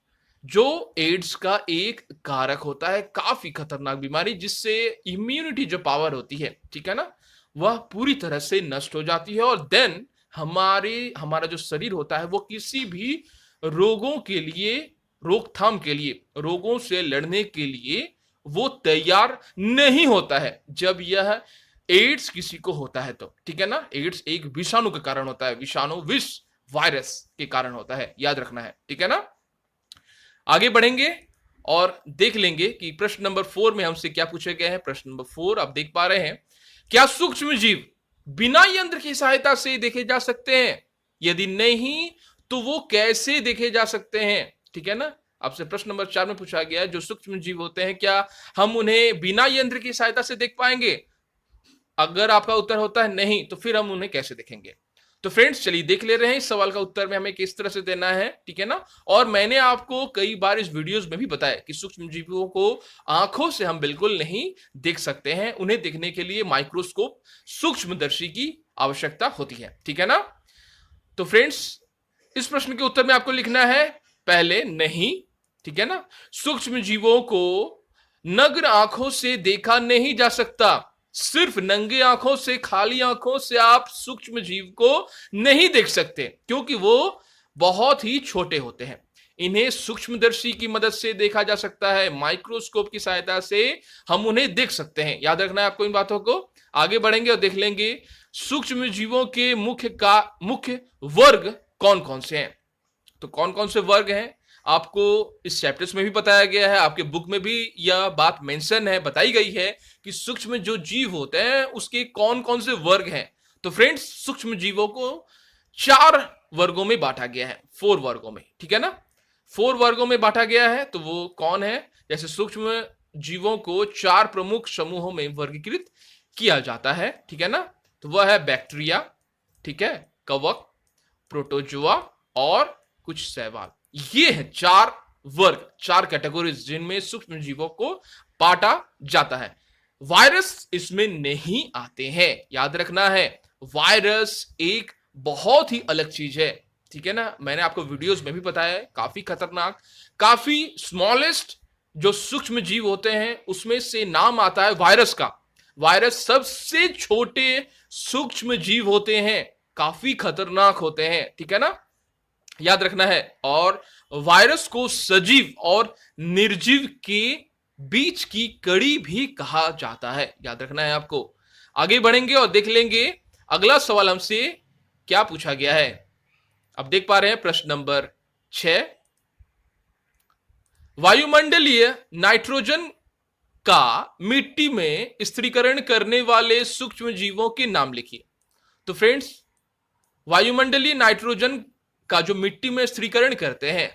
जो एड्स का एक कारक होता है। काफी खतरनाक बीमारी जिससे इम्यूनिटी जो पावर होती है, ठीक है ना, वह पूरी तरह से नष्ट हो जाती है। और देन हमारा जो शरीर होता है वो किसी भी रोगों के लिए, रोकथाम के लिए, रोगों से लड़ने के लिए वो तैयार नहीं होता है जब यह एड्स किसी को होता है तो, ठीक है ना। एड्स एक विषाणु के कारण होता है, विषाणु विष वायरस के कारण होता है, याद रखना है, ठीक है ना। आगे बढ़ेंगे और देख लेंगे कि प्रश्न नंबर 4 में हमसे क्या पूछे गए हैं। प्रश्न नंबर 4 आप देख पा रहे हैं, क्या सूक्ष्म जीव बिना यंत्र की सहायता से देखे जा सकते हैं? यदि नहीं तो वो कैसे देखे जा सकते हैं, ठीक है ना। आपसे प्रश्न नंबर 4 में पूछा गया है, जो सूक्ष्म जीव होते हैं क्या हम उन्हें बिना यंत्र की सहायता से देख पाएंगे? अगर आपका उत्तर होता है नहीं, तो फिर हम उन्हें कैसे देखेंगे? तो फ्रेंड्स चलिए देख ले रहे हैं इस सवाल का उत्तर में हमें किस तरह से देना है, ठीक है ना। और मैंने आपको कई बार इस वीडियोस में भी बताया कि सूक्ष्म जीवों को आंखों से हम बिल्कुल नहीं देख सकते हैं, उन्हें देखने के लिए माइक्रोस्कोप, सूक्ष्मदर्शी की आवश्यकता होती है, ठीक है ना। तो फ्रेंड्स इस प्रश्न के उत्तर में आपको लिखना है पहले नहीं, ठीक है ना। सूक्ष्म जीवों को नग्न आंखों से देखा नहीं जा सकता। सिर्फ नंगे आंखों से, खाली आंखों से आप सूक्ष्म जीव को नहीं देख सकते, क्योंकि वो बहुत ही छोटे होते हैं। इन्हें सूक्ष्मदर्शी की मदद से देखा जा सकता है, माइक्रोस्कोप की सहायता से हम उन्हें देख सकते हैं। याद रखना है आपको इन बातों को। आगे बढ़ेंगे और देख लेंगे सूक्ष्म जीवों के मुख्य वर्ग कौन कौन से हैं। तो कौन कौन से वर्ग हैं आपको इस चैप्टर्स में भी बताया गया है, आपके बुक में भी यह बात मेंशन है, बताई गई है कि सूक्ष्म जो जीव होते हैं उसके कौन कौन से वर्ग हैं। तो फ्रेंड्स सूक्ष्म जीवों को 4 वर्गों में बांटा गया है, 4 वर्गों में, ठीक है ना। 4 वर्गों में बांटा गया है। तो वो कौन है? जैसे सूक्ष्म जीवों को 4 प्रमुख समूहों में वर्गीकृत किया जाता है, ठीक है ना। तो वह है बैक्टीरिया, ठीक है, कवक, प्रोटोजोआ और कुछ शैवाल। ये है 4 वर्ग, 4 कैटेगरीज जिनमें सूक्ष्म जीवों को बांटा जाता है। वायरस इसमें नहीं आते हैं, याद रखना है। वायरस एक बहुत ही अलग चीज है, ठीक है ना। मैंने आपको वीडियोस में भी बताया है, काफी खतरनाक, काफी स्मॉलेस्ट जो सूक्ष्म जीव होते हैं उसमें से नाम आता है वायरस का। वायरस सबसे छोटे सूक्ष्म जीव होते हैं, काफी खतरनाक होते हैं, ठीक है ना, याद रखना है। और वायरस को सजीव और निर्जीव के बीच की कड़ी भी कहा जाता है, याद रखना है आपको। आगे बढ़ेंगे और देख लेंगे अगला सवाल हमसे क्या पूछा गया है। अब देख पा रहे हैं प्रश्न नंबर 6। वायुमंडलीय नाइट्रोजन का मिट्टी में स्थिरीकरण करने वाले सूक्ष्म जीवों के नाम लिखिए। तो फ्रेंड्स, वायुमंडलीय नाइट्रोजन का जो मिट्टी में स्थिरीकरण करते हैं,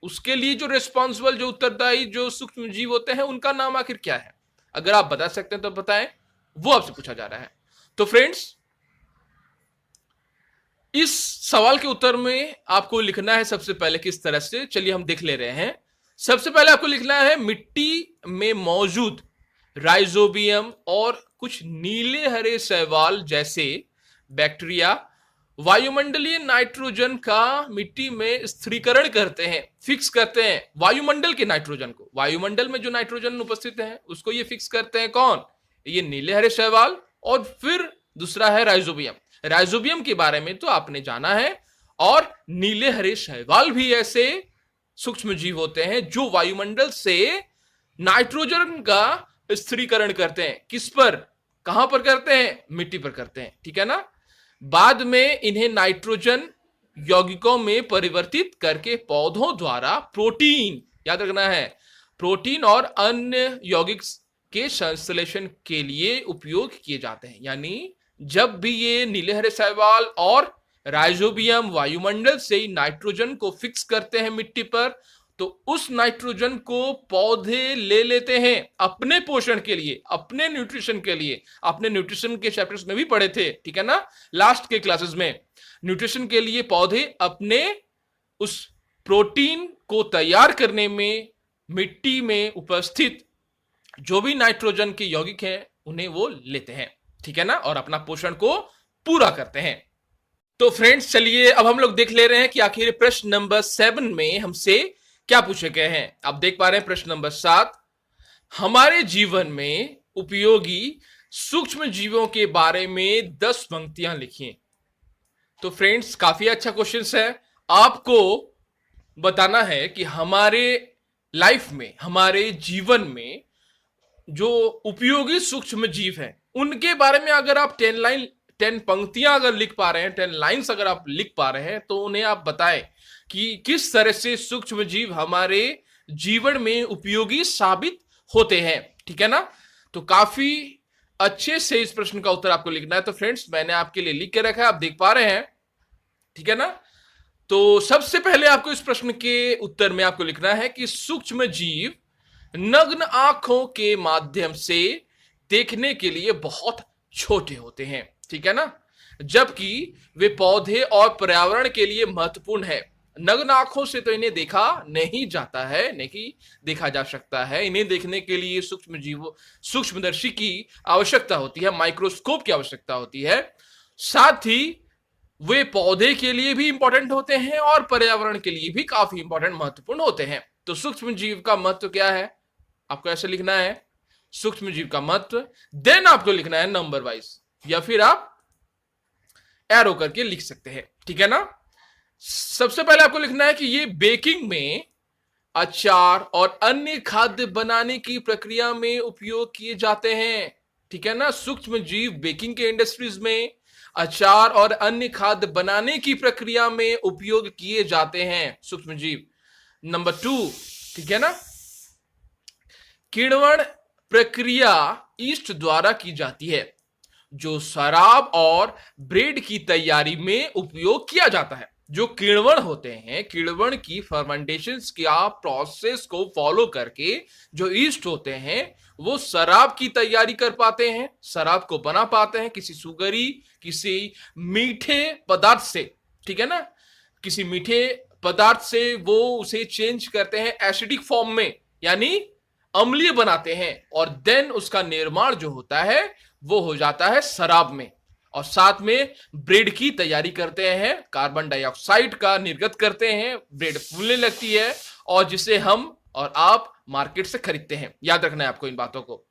उसके लिए जो रिस्पॉन्सिबल, जो उत्तरदायी, जो सूक्ष्म जीव होते हैं, उनका नाम आखिर क्या है? अगर आप बता सकते हैं तो बताएं, वो आपसे पूछा जा रहा है। तो फ्रेंड्स, इस सवाल के उत्तर में आपको लिखना है सबसे पहले किस तरह से, चलिए हम देख ले रहे हैं। सबसे पहले आपको लिखना है मिट्टी में मौजूद राइजोबियम और कुछ नीले हरे शैवाल जैसे बैक्टीरिया वायुमंडलीय नाइट्रोजन का मिट्टी में स्थिरीकरण करते हैं, फिक्स करते हैं वायुमंडल के नाइट्रोजन को। वायुमंडल में जो नाइट्रोजन उपस्थित है उसको ये फिक्स करते हैं कौन? ये नीले हरे शैवाल, और फिर दूसरा है राइजोबियम। राइजोबियम के बारे में तो आपने जाना है, और नीले हरे शैवाल भी ऐसे सूक्ष्म जीव होते हैं जो वायुमंडल से नाइट्रोजन का स्थिरीकरण करते हैं। किस पर, कहां पर करते हैं? मिट्टी पर करते हैं, ठीक है ना। बाद में इन्हें नाइट्रोजन यौगिकों में परिवर्तित करके पौधों द्वारा प्रोटीन, याद रखना है, प्रोटीन और अन्य यौगिक के संश्लेषण के लिए उपयोग किए जाते हैं। यानी जब भी ये नीले हरे शैवाल और राइजोबियम वायुमंडल से नाइट्रोजन को फिक्स करते हैं मिट्टी पर, तो उस नाइट्रोजन को पौधे ले लेते हैं अपने पोषण के लिए, अपने न्यूट्रिशन के लिए। आपने न्यूट्रिशन के चैप्टर्स में भी पढ़े थे, ठीक है ना, लास्ट के क्लासेस में। न्यूट्रिशन के लिए पौधे अपने उस प्रोटीन को तैयार करने में मिट्टी में उपस्थित जो भी नाइट्रोजन के यौगिक हैं उन्हें वो लेते हैं, ठीक है ना, और अपना पोषण को पूरा करते हैं। तो फ्रेंड्स, चलिए अब हम लोग देख ले रहे हैं कि आखिर प्रश्न नंबर 7 में हमसे क्या पूछे गए हैं। आप देख पा रहे हैं प्रश्न नंबर 7, हमारे जीवन में उपयोगी सूक्ष्म जीवों के बारे में 10 पंक्तियां लिखिए। तो फ्रेंड्स, काफी अच्छा क्वेश्चन है। आपको बताना है कि हमारे लाइफ में, हमारे जीवन में जो उपयोगी सूक्ष्म जीव हैं उनके बारे में अगर आप 10 पंक्तियां अगर लिख पा रहे हैं, 10 लाइन्स अगर आप लिख पा रहे हैं, तो उन्हें आप बताएं कि किस तरह से सूक्ष्म जीव हमारे जीवन में उपयोगी साबित होते हैं, ठीक है ना। तो काफी अच्छे से इस प्रश्न का उत्तर आपको लिखना है। तो फ्रेंड्स, मैंने आपके लिए लिख के रखा है, आप देख पा रहे हैं, ठीक है ना। तो सबसे पहले आपको इस प्रश्न के उत्तर में आपको लिखना है कि सूक्ष्म जीव नग्न आंखों के माध्यम से देखने के लिए बहुत छोटे होते हैं, ठीक है ना, जबकि वे पौधे और पर्यावरण के लिए महत्वपूर्ण है। नग्न आंखों से तो इन्हें देखा नहीं जाता है, नहीं देखा जा सकता है। इन्हें देखने के लिए सूक्ष्म जीवों, सूक्ष्मदर्शी की आवश्यकता होती है, माइक्रोस्कोप की आवश्यकता होती है। साथ ही वे पौधे के लिए भी इंपॉर्टेंट होते हैं और पर्यावरण के लिए भी काफी इंपॉर्टेंट, महत्वपूर्ण होते हैं। तो सूक्ष्म जीव का महत्व क्या है, आपको ऐसे लिखना है, सूक्ष्म जीव का महत्व, देन आपको लिखना है नंबर वाइज, या फिर आप एरो करके लिख सकते हैं, ठीक है ना। सबसे पहले आपको लिखना है कि ये बेकिंग में, अचार और अन्य खाद्य बनाने की प्रक्रिया में उपयोग किए जाते हैं, ठीक है ना। सूक्ष्म जीव बेकिंग के इंडस्ट्रीज में, अचार और अन्य खाद्य बनाने की प्रक्रिया में उपयोग किए जाते हैं सूक्ष्म जीव। नंबर 2, ठीक है ना, किण्वन प्रक्रिया ईस्ट द्वारा की जाती है, जो शराब और ब्रेड की तैयारी में उपयोग किया जाता है। जो किण्वन होते हैं, किण्वन की फर्मेंटेशन का प्रोसेस को फॉलो करके जो ईस्ट होते हैं वो शराब की तैयारी कर पाते हैं, शराब को बना पाते हैं किसी सुगरी, किसी मीठे पदार्थ से, ठीक है ना, किसी मीठे पदार्थ से वो उसे चेंज करते हैं एसिडिक फॉर्म में, यानी अम्लीय बनाते हैं, और देन उसका निर्माण जो होता है वो हो जाता है शराब में। और साथ में ब्रेड की तैयारी करते हैं, कार्बन डाइऑक्साइड का निर्गत करते हैं, ब्रेड फूलने लगती है, और जिसे हम और आप मार्केट से खरीदते हैं। याद रखना है आपको इन बातों को।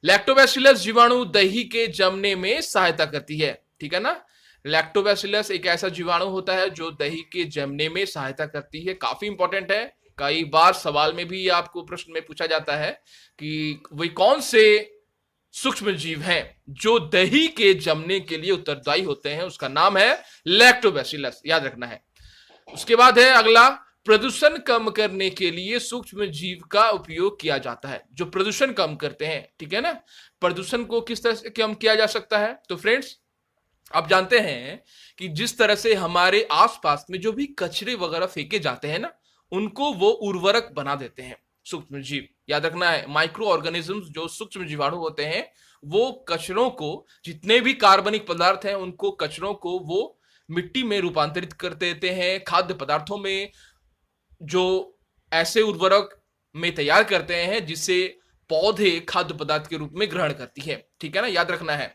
लैक्टोबैसिलस जीवाणु दही के जमने में सहायता करती है, ठीक है ना। लैक्टोबैसिलस एक ऐसा जीवाणु होता है जो दही के जमने में सहायता करती है, काफी इंपॉर्टेंट है। कई बार सवाल में भी आपको प्रश्न में पूछा जाता है कि वे कौन से सूक्ष्म जीव हैं जो दही के जमने के लिए उत्तरदायी होते हैं, उसका नाम है लैक्टोबैसिलस, याद रखना है। उसके बाद है अगला प्रदूषण कम करने के लिए सूक्ष्म जीव का उपयोग किया जाता है, जो प्रदूषण कम करते हैं, ठीक है ना। प्रदूषण को किस तरह से कम किया जा सकता है? तो फ्रेंड्स, आप जानते हैं कि जिस तरह से हमारे आसपास में जो भी कचरे वगैरह फेंके जाते हैं ना, उनको वो उर्वरक बना देते हैं सूक्ष्म जीव। याद रखना है, माइक्रो ऑर्गेनिजम्स जो सूक्ष्म जीवाणु होते हैं, वो कचरों को, जितने भी कार्बनिक पदार्थ हैं, उनको कचरों को वो मिट्टी में रूपांतरित कर देते हैं, खाद्य पदार्थों में जो ऐसे उर्वरक में तैयार करते हैं जिससे पौधे खाद्य पदार्थ के रूप में ग्रहण करती है, ठीक है ना। याद रखना है।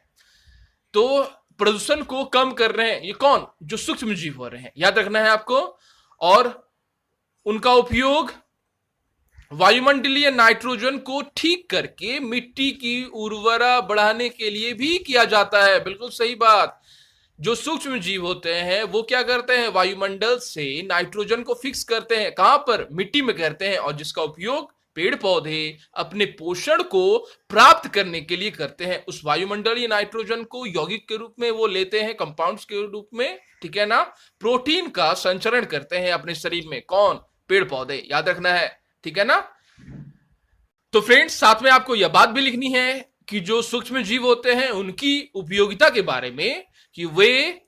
तो प्रदूषण को कम कर रहे हैं ये कौन? जो सूक्ष्म जीव हो रहे हैं, याद रखना है आपको। और उनका उपयोग वायुमंडलीय नाइट्रोजन को ठीक करके मिट्टी की उर्वरा बढ़ाने के लिए भी किया जाता है। बिल्कुल सही बात। जो सूक्ष्म जीव होते हैं वो क्या करते हैं? वायुमंडल से नाइट्रोजन को फिक्स करते हैं। कहां पर? मिट्टी में करते हैं, और जिसका उपयोग पेड़ पौधे अपने पोषण को प्राप्त करने के लिए करते हैं। उस वायुमंडलीय नाइट्रोजन को यौगिक के रूप में वो लेते हैं, कंपाउंड्स के रूप में, ठीक है ना। प्रोटीन का संचरण करते हैं अपने शरीर में। कौन? पेड़ पौधे। याद रखना है, ठीक है ना। तो फ्रेंड्स, साथ में आपको यह बात भी लिखनी है कि जो सूक्ष्म जीव होते हैं उनकी उपयोगिता के बारे में, कि वे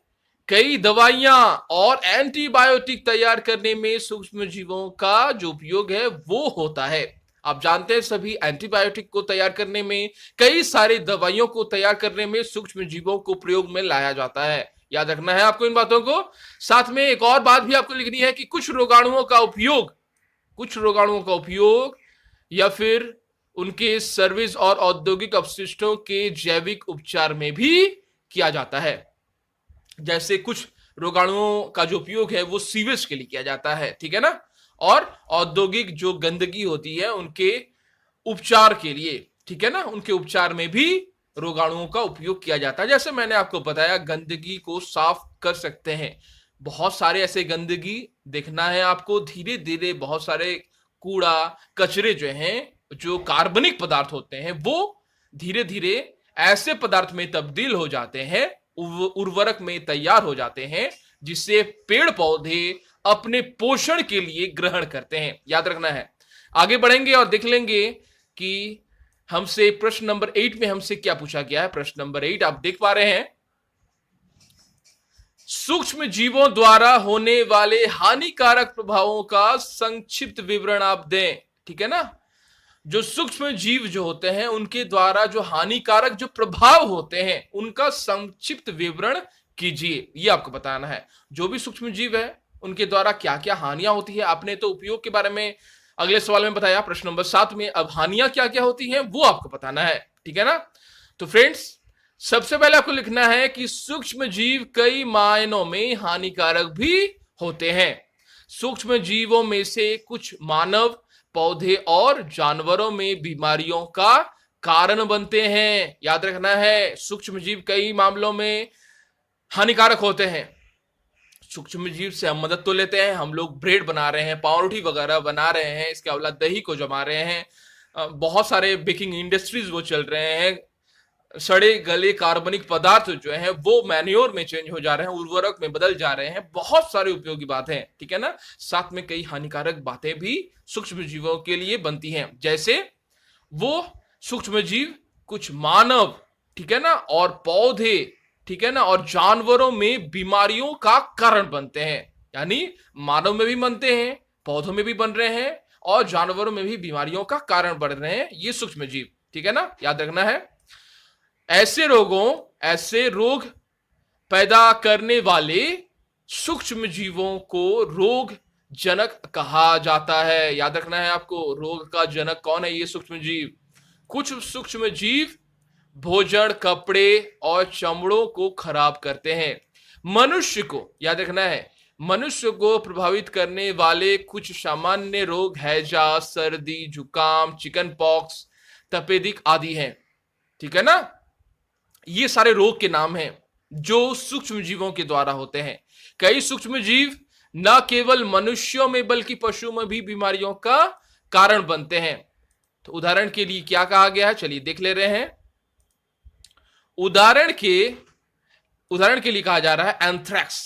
कई दवाइयां और एंटीबायोटिक तैयार करने में सूक्ष्म जीवों का जो उपयोग है वो होता है। आप जानते हैं सभी, एंटीबायोटिक को तैयार करने में, कई सारी दवाइयों को तैयार करने में सूक्ष्म जीवों को प्रयोग में लाया जाता है। याद रखना है आपको इन बातों को। साथ में एक और बात भी आपको लिखनी है कि कुछ रोगाणुओं का उपयोग या फिर उनके सर्विस और औद्योगिक अपशिष्टों के जैविक उपचार में भी किया जाता है। जैसे कुछ रोगाणुओं का जो उपयोग है वो सीवेज के लिए किया जाता है, ठीक है ना। और औद्योगिक जो गंदगी होती है उनके उपचार के लिए, ठीक है ना, उनके उपचार में भी रोगाणुओं का उपयोग किया जाता है। जैसे मैंने आपको बताया, गंदगी को साफ कर सकते हैं। बहुत सारे ऐसे गंदगी देखना है आपको, धीरे धीरे बहुत सारे कूड़ा कचरे जो हैं, जो कार्बनिक पदार्थ होते हैं, वो धीरे धीरे ऐसे पदार्थ में तब्दील हो जाते हैं, उर्वरक में तैयार हो जाते हैं, जिससे पेड़ पौधे अपने पोषण के लिए ग्रहण करते हैं। याद रखना है। आगे बढ़ेंगे और देख लेंगे कि हमसे प्रश्न नंबर 8 में हमसे क्या पूछा गया है। प्रश्न नंबर 8 आप देख पा रहे हैं, सूक्ष्म जीवों द्वारा होने वाले हानिकारक प्रभावों का संक्षिप्त विवरण आप दें, ठीक है ना। जो सूक्ष्म जीव जो होते हैं उनके द्वारा जो हानिकारक जो प्रभाव होते हैं उनका संक्षिप्त विवरण कीजिए, ये आपको बताना है। जो भी सूक्ष्म जीव है उनके द्वारा क्या क्या हानियां होती है। आपने तो उपयोग के बारे में अगले सवाल में बताया, प्रश्न नंबर 7 में। अब हानियां क्या क्या होती हैं वो आपको बताना है, ठीक है ना। तो फ्रेंड्स, सबसे पहले आपको लिखना है कि सूक्ष्म जीव कई मायनों में हानिकारक भी होते हैं। सूक्ष्म जीवों में से कुछ मानव, पौधे और जानवरों में बीमारियों का कारण बनते हैं। याद रखना है, सूक्ष्म जीव कई मामलों में हानिकारक होते हैं। सूक्ष्म जीव से हम मदद तो लेते हैं, हम लोग ब्रेड बना रहे हैं, पावरोटी वगैरह बना रहे हैं, इसके अलावा दही को जमा रहे हैं, बहुत सारे बेकिंग इंडस्ट्रीज वो चल रहे हैं। सड़े गले कार्बनिक पदार्थ जो है वो मैन्योर में चेंज हो जा रहे हैं, उर्वरक में बदल जा रहे हैं। बहुत सारी उपयोगी बातें हैं, ठीक है ना। साथ में कई हानिकारक बातें भी सूक्ष्म जीवों के लिए बनती हैं। जैसे वो सूक्ष्म जीव कुछ मानव, ठीक है ना, और पौधे, ठीक है ना, और जानवरों में बीमारियों का कारण बनते हैं। यानी मानव में भी बनते हैं, पौधों में भी बन रहे हैं, और जानवरों में भी बीमारियों का कारण बन रहे हैं ये सूक्ष्म जीव, ठीक है ना। याद रखना है, ऐसे रोग पैदा करने वाले सूक्ष्म जीवों को रोग जनक कहा जाता है। याद रखना है आपको, रोग का जनक कौन है? ये सूक्ष्म जीव। कुछ सूक्ष्म जीव भोजन, कपड़े और चमड़ों को खराब करते हैं। मनुष्य को, याद रखना है, मनुष्य को प्रभावित करने वाले कुछ सामान्य रोग हैजा, सर्दी, जुकाम, चिकन पॉक्स, तपेदिक आदि हैं, ठीक है ना। ये सारे रोग के नाम हैं जो सूक्ष्म जीवों के द्वारा होते हैं। कई सूक्ष्म जीव न केवल मनुष्यों में बल्कि पशुओं में भी बीमारियों का कारण बनते हैं। तो उदाहरण के लिए क्या कहा गया है, चलिए देख ले रहे हैं। उदाहरण के लिए कहा जा रहा है एंथ्रैक्स।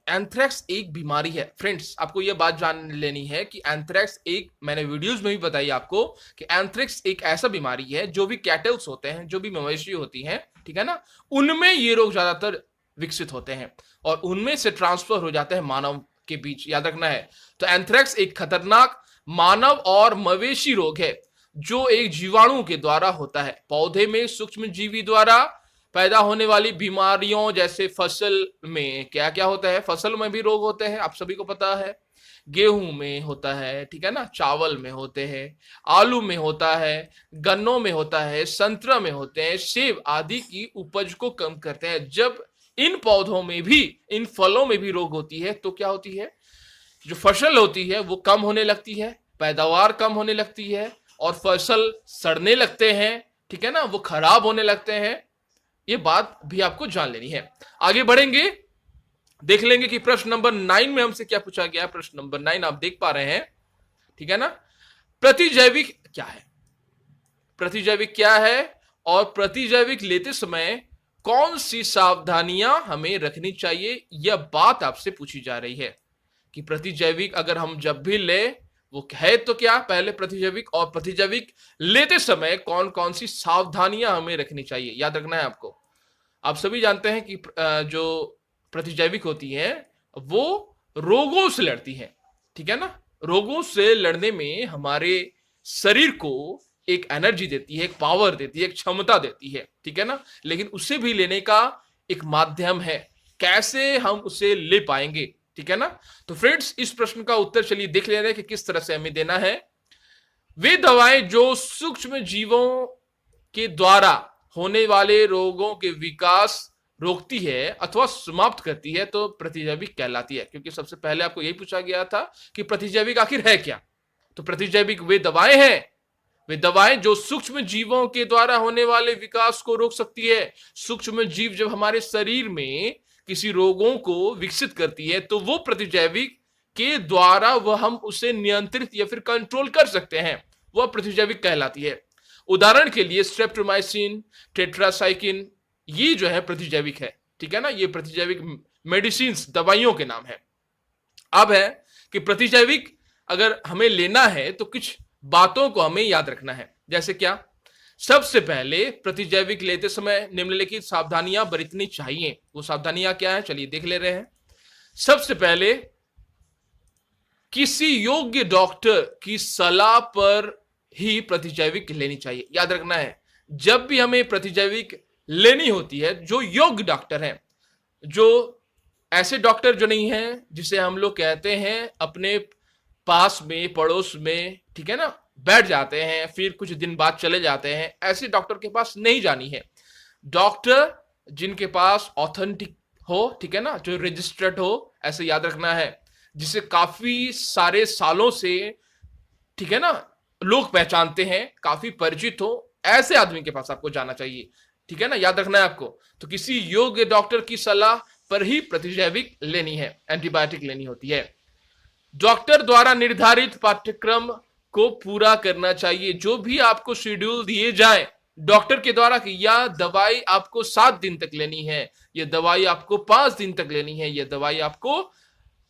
एंथ्रेक्स एक बीमारी है फ्रेंड्स, आपको यह बात जान लेनी है कि एंथ्रेक्स एक, मैंने वीडियोस में भी बताई आपको कि एंथ्रेक्स एक ऐसा बीमारी है, जो भी कैटल्स होते हैं, जो भी मवेशी होती हैं, ठीक है ना, उनमें ये रोग ज्यादातर विकसित होते हैं और उनमें से ट्रांसफर हो जाते हैं मानव के बीच, याद रखना है। तो एंथ्रेक्स एक खतरनाक मानव और मवेशी रोग है जो एक जीवाणु के द्वारा होता है। पौधे में सूक्ष्म जीवी द्वारा पैदा होने वाली बीमारियों, जैसे फसल में क्या क्या होता है, फसल में भी रोग होते हैं, आप सभी को पता है, गेहूं में होता है, ठीक है ना, चावल में होते हैं, आलू में होता है, गन्नों में होता है, संतरा में होते हैं, सेब आदि की उपज को कम करते हैं। जब इन पौधों में भी, इन फलों में भी रोग होती है तो क्या होती है, जो फसल होती है वो कम होने लगती है, पैदावार कम होने लगती है और फसल सड़ने लगते हैं, ठीक है ना, वो खराब होने लगते हैं। ये बात भी आपको जान लेनी है। आगे बढ़ेंगे, देख लेंगे कि प्रश्न नंबर 9 में हमसे क्या पूछा गया। प्रश्न नंबर 9 आप देख पा रहे हैं, ठीक है ना। प्रतिजैविक क्या है, प्रतिजैविक क्या है और प्रतिजैविक लेते समय कौन सी सावधानियां हमें रखनी चाहिए, यह बात आपसे पूछी जा रही है कि प्रतिजैविक अगर हम जब भी ले, वो है तो क्या, पहले प्रतिजैविक, और प्रतिजैविक लेते समय कौन कौन सी सावधानियां हमें रखनी चाहिए, याद रखना है आपको। आप सभी जानते हैं कि जो प्रतिजैविक होती है वो रोगों से लड़ती है, ठीक है ना। रोगों से लड़ने में हमारे शरीर को एक एनर्जी देती है, एक पावर देती है, एक क्षमता देती है, ठीक है ना। लेकिन उसे भी लेने का एक माध्यम है, कैसे हम उसे ले पाएंगे, ठीक है ना। तो फ्रेंड्स, इस प्रश्न का उत्तर चलिए देख ले रहे हैं कि किस तरह से हमें देना है। वे दवाएं जो सूक्ष्म जीवों के द्वारा होने वाले रोगों के विकास रोकती है अथवा समाप्त करती है तो प्रतिजैविक कहलाती है। क्योंकि सबसे पहले आपको यही पूछा गया था कि प्रतिजैविक आखिर है क्या। तो प्रतिजैविक वे दवाएं हैं, वे दवाएं जो सूक्ष्म जीवों के द्वारा होने वाले विकास को रोक सकती है। सूक्ष्म जीव जब हमारे शरीर में किसी रोगों को विकसित करती है तो वो प्रतिजैविक के द्वारा वह हम उसे नियंत्रित या फिर कंट्रोल कर सकते हैं, वह प्रतिजैविक कहलाती है। उदाहरण के लिए स्ट्रेप्टोमाइसिन, टेट्रासाइक्लिन, ये जो है प्रतिजैविक है, ठीक है ना। ये प्रतिजैविक मेडिसिन, दवाइयों के नाम है। अब है कि प्रतिजैविक अगर हमें लेना है तो कुछ बातों को हमें याद रखना है। जैसे क्या, सबसे पहले प्रतिजैविक लेते समय निम्नलिखित सावधानियां बरतनी चाहिए। वो सावधानियां क्या है, चलिए देख ले रहे हैं। सबसे पहले, किसी योग्य डॉक्टर की सलाह पर ही प्रतिजैविक लेनी चाहिए। याद रखना है, जब भी हमें प्रतिजैविक लेनी होती है, जो योग्य डॉक्टर हैं, जो ऐसे डॉक्टर जो नहीं है जिसे हम लोग कहते हैं अपने पास में, पड़ोस में, ठीक है ना, बैठ जाते हैं फिर कुछ दिन बाद चले जाते हैं, ऐसे डॉक्टर के पास नहीं जानी है। डॉक्टर जिनके पास ऑथेंटिक हो, ठीक है ना, जो रजिस्टर्ड हो, ऐसे याद रखना है, जिसे काफी सारे सालों से, ठीक है ना, लोग पहचानते हैं, काफी परिचित हो, ऐसे आदमी के पास आपको जाना चाहिए, ठीक है ना, याद रखना है आपको। तो किसी योग्य डॉक्टर की सलाह पर ही प्रतिजैविक लेनी है, एंटीबायोटिक लेनी होती है। डॉक्टर द्वारा निर्धारित पाठ्यक्रम को पूरा करना चाहिए। जो भी आपको शेड्यूल दिए जाए डॉक्टर के द्वारा कि यह दवाई आपको 7 दिन तक लेनी है, यह दवाई आपको 5 दिन तक लेनी है, यह दवाई आपको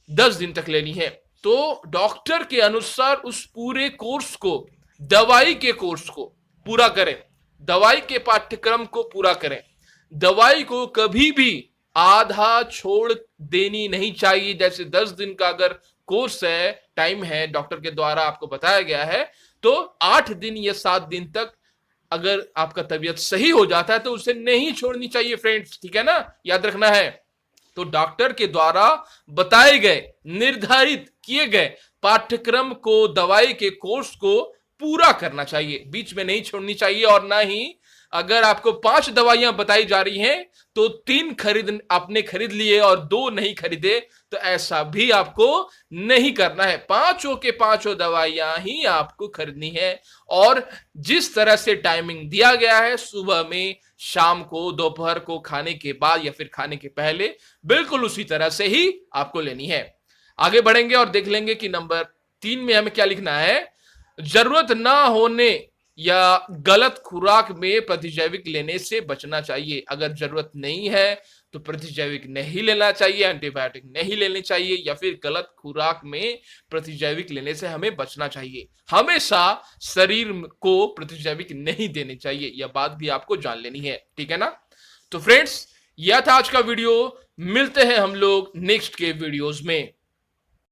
10 दिन तक लेनी है, तो डॉक्टर के अनुसार उस पूरे कोर्स को, दवाई के कोर्स को पूरा करें, दवाई के पाठ्यक्रम को पूरा करें। दवाई को कभी भी आधा छोड़ देनी नहीं चाहिए। जैसे 10 दिन का अगर कोर्स है, टाइम है, डॉक्टर के द्वारा आपको बताया गया है, तो 8 दिन या 7 दिन तक अगर आपका तबीयत सही हो जाता है तो उसे नहीं छोड़नी चाहिए फ्रेंड्स, ठीक है ना, याद रखना है। तो डॉक्टर के द्वारा बताए गए, निर्धारित किए गए पाठ्यक्रम को, दवाई के कोर्स को पूरा करना चाहिए, बीच में नहीं छोड़नी चाहिए। और ना ही अगर आपको 5 दवाइयां बताई जा रही हैं तो 3 आपने खरीद लिए और 2 नहीं खरीदे, तो ऐसा भी आपको नहीं करना है। 5 के 5 दवाइयां ही आपको खरीदनी है और जिस तरह से टाइमिंग दिया गया है, सुबह में, शाम को, दोपहर को, खाने के बाद या फिर खाने के पहले, बिल्कुल उसी तरह से ही आपको लेनी है। आगे बढ़ेंगे और देख लेंगे कि नंबर 3 में हमें क्या लिखना है। जरूरत ना होने या गलत खुराक में प्रतिजैविक लेने से बचना चाहिए। अगर जरूरत नहीं है तो प्रतिजैविक नहीं लेना चाहिए, एंटीबायोटिक नहीं लेनी चाहिए, या फिर गलत खुराक में प्रतिजैविक लेने से हमें बचना चाहिए। हमेशा शरीर को प्रतिजैविक नहीं देनी चाहिए, यह बात भी आपको जान लेनी है, ठीक है ना। तो फ्रेंड्स, यह था आज का वीडियो। मिलते हैं हम लोग नेक्स्ट के वीडियोस में।